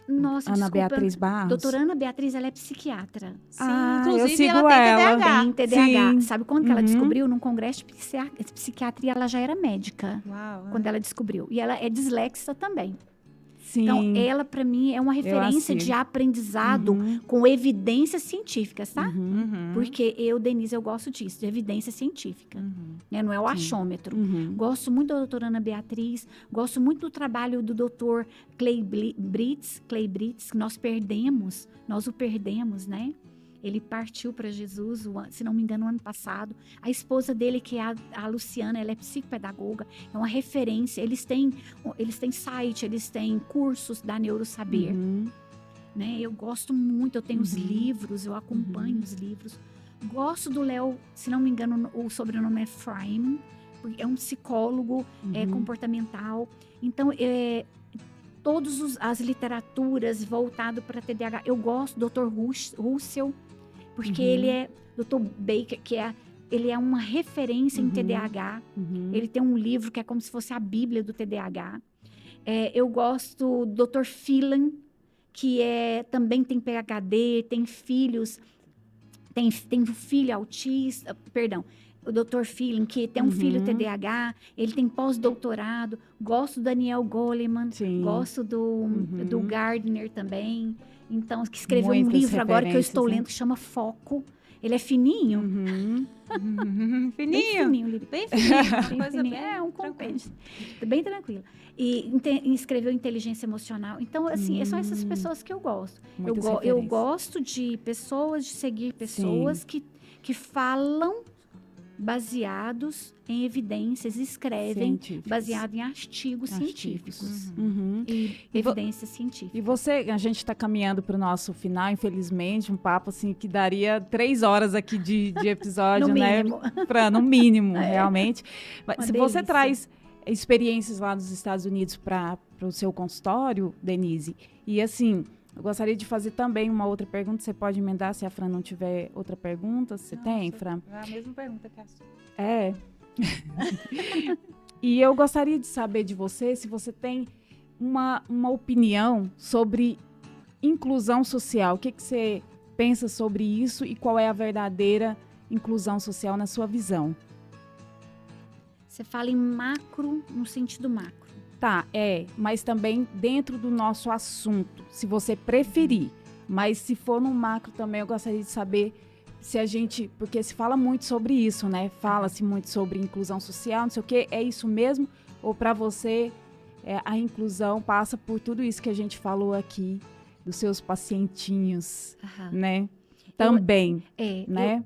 Nossa, Ana desculpa. Beatriz Barros? Doutora Ana Beatriz, ela é psiquiatra. Sim, eu inclusive sigo ela tem TDAH. Tem TDAH. Sim. Sabe quando que ela descobriu? Num congresso de psiquiatria, ela já era médica. Uau. Quando ela descobriu. E ela é dislexa também. Sim. Então, ela, para mim, é uma referência de aprendizado com evidências científicas, tá? Porque Denise, eu gosto disso, de evidência científica. Né? Não é o achômetro. Gosto muito da doutora Ana Beatriz, gosto muito do trabalho do doutor Clay Britz, que nós o perdemos, né? Ele partiu para Jesus, se não me engano, no ano passado. A esposa dele, que é a Luciana, ela é psicopedagoga, é uma referência. Eles têm site, eles têm cursos da Neurosaber. Né? Eu gosto muito, eu tenho os livros, eu acompanho os livros. Gosto do Léo, se não me engano, o sobrenome é Freiman, é um psicólogo comportamental. Então, todas as literaturas voltadas para TDAH. Eu gosto do Dr. Russell, porque ele é Dr. Baker, ele é uma referência em TDAH. Ele tem um livro que é como se fosse a Bíblia do TDAH. Eu gosto do Dr. Phelan, que também tem PhD, tem filhos, tem um filho autista, perdão, o Dr. Phelan, que tem um filho TDAH, ele tem pós-doutorado. Gosto do Daniel Goleman, gosto do Gardner também. Então, que escreveu um livro agora que eu estou lendo, que chama Foco. Ele é fininho. Fininho. Bem fininho, Bem fininho. Uma bem coisa fininho. bem É um tranquila. compêndio. Bem tranquilo. E escreveu inteligência emocional. Então, assim, são essas pessoas que eu gosto. Muitas Eu referências. gosto de pessoas, de seguir pessoas que falam baseados em evidências, escrevem Científicos. baseado em artigos científicos e evidências científicas. E você, a gente está caminhando para o nosso final, infelizmente, um papo assim que daria 3 horas aqui de episódio, No né? mínimo. No mínimo, realmente. Mas Uma se você delícia. traz experiências lá nos Estados Unidos para o seu consultório, Denise, e assim, eu gostaria de fazer também uma outra pergunta. Você pode emendar se a Fran não tiver outra pergunta? Você tem, Fran? É a mesma pergunta que a sua. É. E eu gostaria de saber de você se você tem uma opinião sobre inclusão social. O que você pensa sobre isso e qual é a verdadeira inclusão social na sua visão? Você fala em macro, no sentido macro. Tá, mas também dentro do nosso assunto, se você preferir. Mas se for no macro também, eu gostaria de saber se a gente, porque se fala muito sobre isso, né? Fala-se muito sobre inclusão social, não sei o quê, é isso mesmo? Ou para você, a inclusão passa por tudo isso que a gente falou aqui, dos seus pacientinhos, né? Também, né?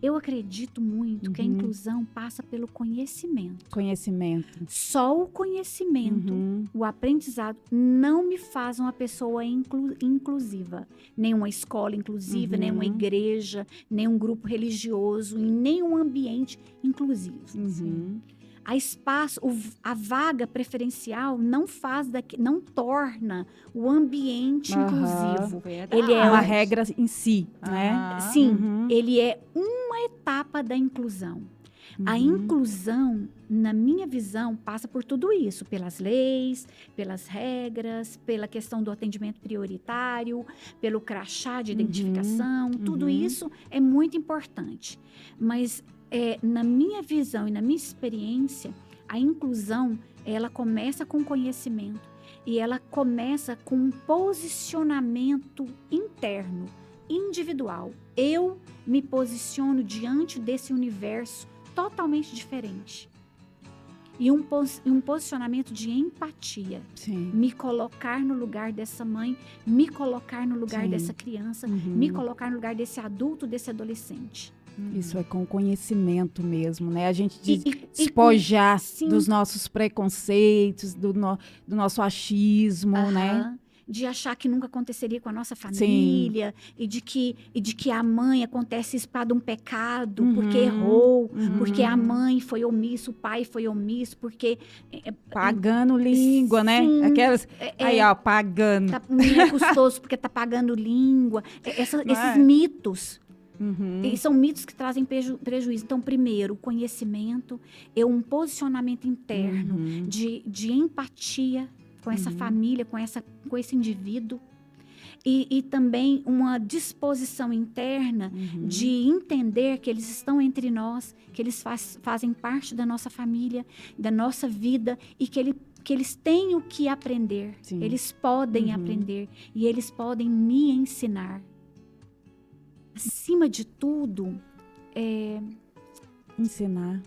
Eu acredito muito que a inclusão passa pelo conhecimento. Conhecimento. Só o conhecimento, o aprendizado, não me faz uma pessoa inclusiva. Nem uma escola inclusiva, nem uma igreja, nem um grupo religioso, em nenhum ambiente inclusivo. A espaço, a vaga preferencial não torna o ambiente inclusivo. Ele é uma regra em si, né? Sim, ele é uma etapa da inclusão. A inclusão, na minha visão, passa por tudo isso, pelas leis, pelas regras, pela questão do atendimento prioritário, pelo crachá de identificação, tudo isso é muito importante. Mas na minha visão e na minha experiência, a inclusão, ela começa com conhecimento e ela começa com um posicionamento interno, individual. Eu me posiciono diante desse universo totalmente diferente. E um posicionamento de empatia. Sim. Me colocar no lugar dessa mãe, me colocar no lugar dessa criança, me colocar no lugar desse adulto, desse adolescente. Isso é com conhecimento mesmo, né? A gente despojar dos nossos preconceitos, do nosso achismo, né? De achar que nunca aconteceria com a nossa família, e de que a mãe acontece isso para um pecado, porque errou, porque a mãe foi omissa, o pai foi omisso, porque... Pagando língua, né? Aquelas... aí, ó, pagando. É custoso porque tá pagando língua. Esses mitos... E são mitos que trazem prejuízo. Então, primeiro, o conhecimento, um posicionamento interno de empatia com essa família, com esse indivíduo. E também uma disposição interna de entender que eles estão entre nós, que eles fazem parte da nossa família, da nossa vida e que eles têm o que aprender. Sim. Eles podem aprender e eles podem me ensinar. Acima de tudo, ensinar.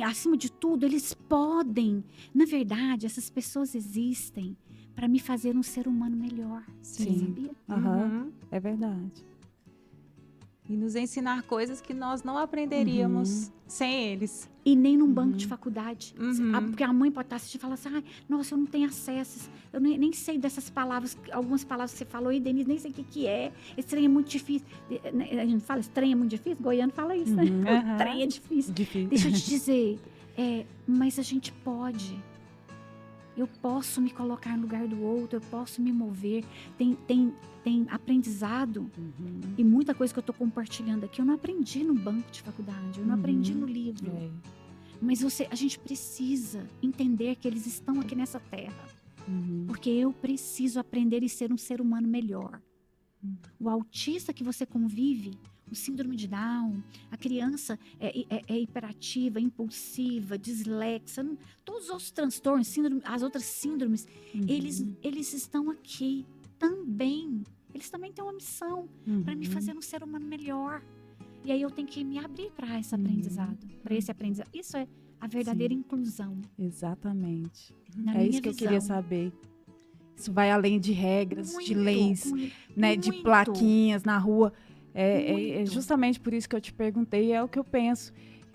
Acima de tudo, eles podem. Na verdade, essas pessoas existem para me fazer um ser humano melhor. Sim. Você sabia? É verdade. E nos ensinar coisas que nós não aprenderíamos sem eles. E nem num banco de faculdade. Porque a mãe pode estar assistindo e falar assim, nossa, eu não tenho acesso, eu nem sei dessas palavras, algumas palavras que você falou aí, Denise, nem sei o que é. Esse trem é muito difícil. A gente fala, esse trem é muito difícil? Goiano fala isso, né? O trem é difícil. Deixa eu te dizer, mas a gente pode. Eu posso me colocar no lugar do outro, eu posso me mover. Tem aprendizado e muita coisa que eu estou compartilhando aqui, eu não aprendi no banco de faculdade, eu não aprendi no livro. Mas a gente precisa entender que eles estão aqui nessa terra. Porque eu preciso aprender e ser um ser humano melhor. O autista que você convive, o síndrome de Down, a criança é hiperativa, impulsiva, dislexa, todos os outros transtornos, as outras síndromes, eles estão aqui também. Eles também têm uma missão para me fazer um ser humano melhor. E aí eu tenho que me abrir para esse aprendizado, para esse aprendizado. Isso é a verdadeira inclusão. Exatamente. Na É minha isso que eu visão. queria saber. Isso vai além de regras, de leis, né, de muito. plaquinhas na rua. É Muito. justamente por isso que eu te perguntei, é o que eu penso.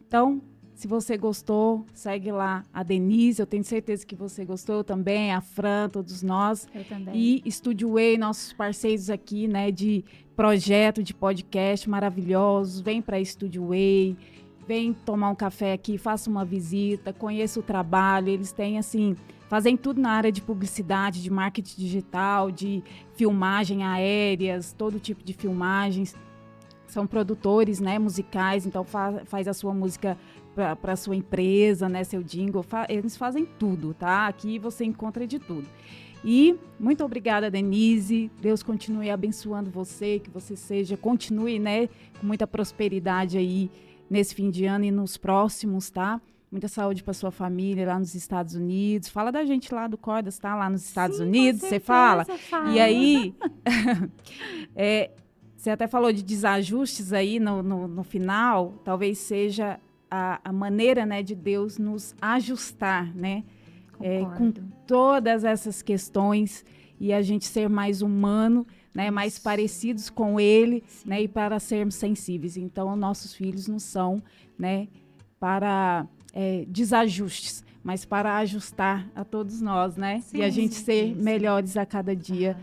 Então, se você gostou, segue lá a Denise, eu tenho certeza que você gostou também, a Fran, todos nós. Eu também. E Studio Way, nossos parceiros aqui, né, de projeto, de podcast maravilhosos. Vem para Studio Way, vem tomar um café aqui, faça uma visita, conheça o trabalho. Eles têm, assim, fazem tudo na área de publicidade, de marketing digital, de filmagem aéreas, todo tipo de filmagens. São produtores, né, musicais, então faz a sua música para a sua empresa, né, seu jingle. Eles fazem tudo, tá? Aqui você encontra de tudo. E muito obrigada, Denise. Deus continue abençoando você, que você continue, né, com muita prosperidade aí nesse fim de ano e nos próximos, tá? Muita saúde para sua família lá nos Estados Unidos. Fala da gente lá do Cordas, tá? Lá nos Estados Unidos, você fala. E aí, você até falou de desajustes aí no final. Talvez seja a maneira, né, de Deus nos ajustar, né? Com todas essas questões e a gente ser mais humano, né, mais parecidos com Ele, né, e para sermos sensíveis. Então, nossos filhos não são, né, para desajustes, mas para ajustar a todos nós, né? Sim, e a gente ser melhores a cada dia.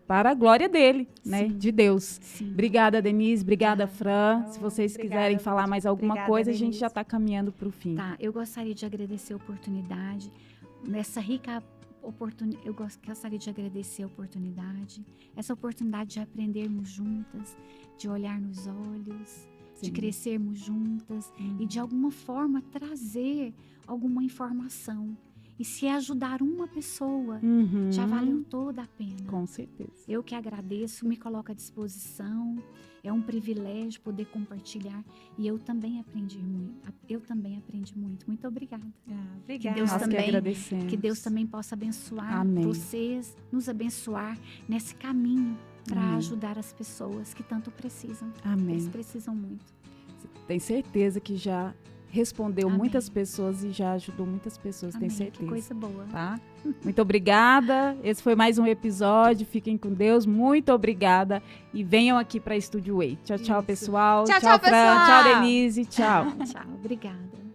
Para a glória dele, né? De Deus. Sim. Obrigada, Denise. Obrigada, Fran. Se vocês quiserem falar mais alguma coisa, Denise. A gente já está caminhando para o fim. Tá, eu gostaria de agradecer a oportunidade, nessa rica oportunidade, eu gostaria de agradecer a oportunidade, essa oportunidade de aprendermos juntas, de olhar nos olhos, de crescermos juntas e de alguma forma trazer alguma informação. E se ajudar uma pessoa, já valeu toda a pena. Com certeza. Eu que agradeço, me coloco à disposição. É um privilégio poder compartilhar. E eu também aprendi muito. Muito obrigada. Obrigada. Que Deus também possa abençoar vocês, nos abençoar nesse caminho para ajudar as pessoas que tanto precisam. Amém. Eles precisam muito. Tenho certeza que já respondeu muitas pessoas e já ajudou muitas pessoas, tenho certeza. Que coisa boa. Tá? Muito obrigada. Esse foi mais um episódio. Fiquem com Deus. Muito obrigada. E venham aqui para Studio Way. Tchau, tchau, pessoal. Tchau, Fran. pessoal. Tchau, Denise. Tchau. Tchau. Obrigada.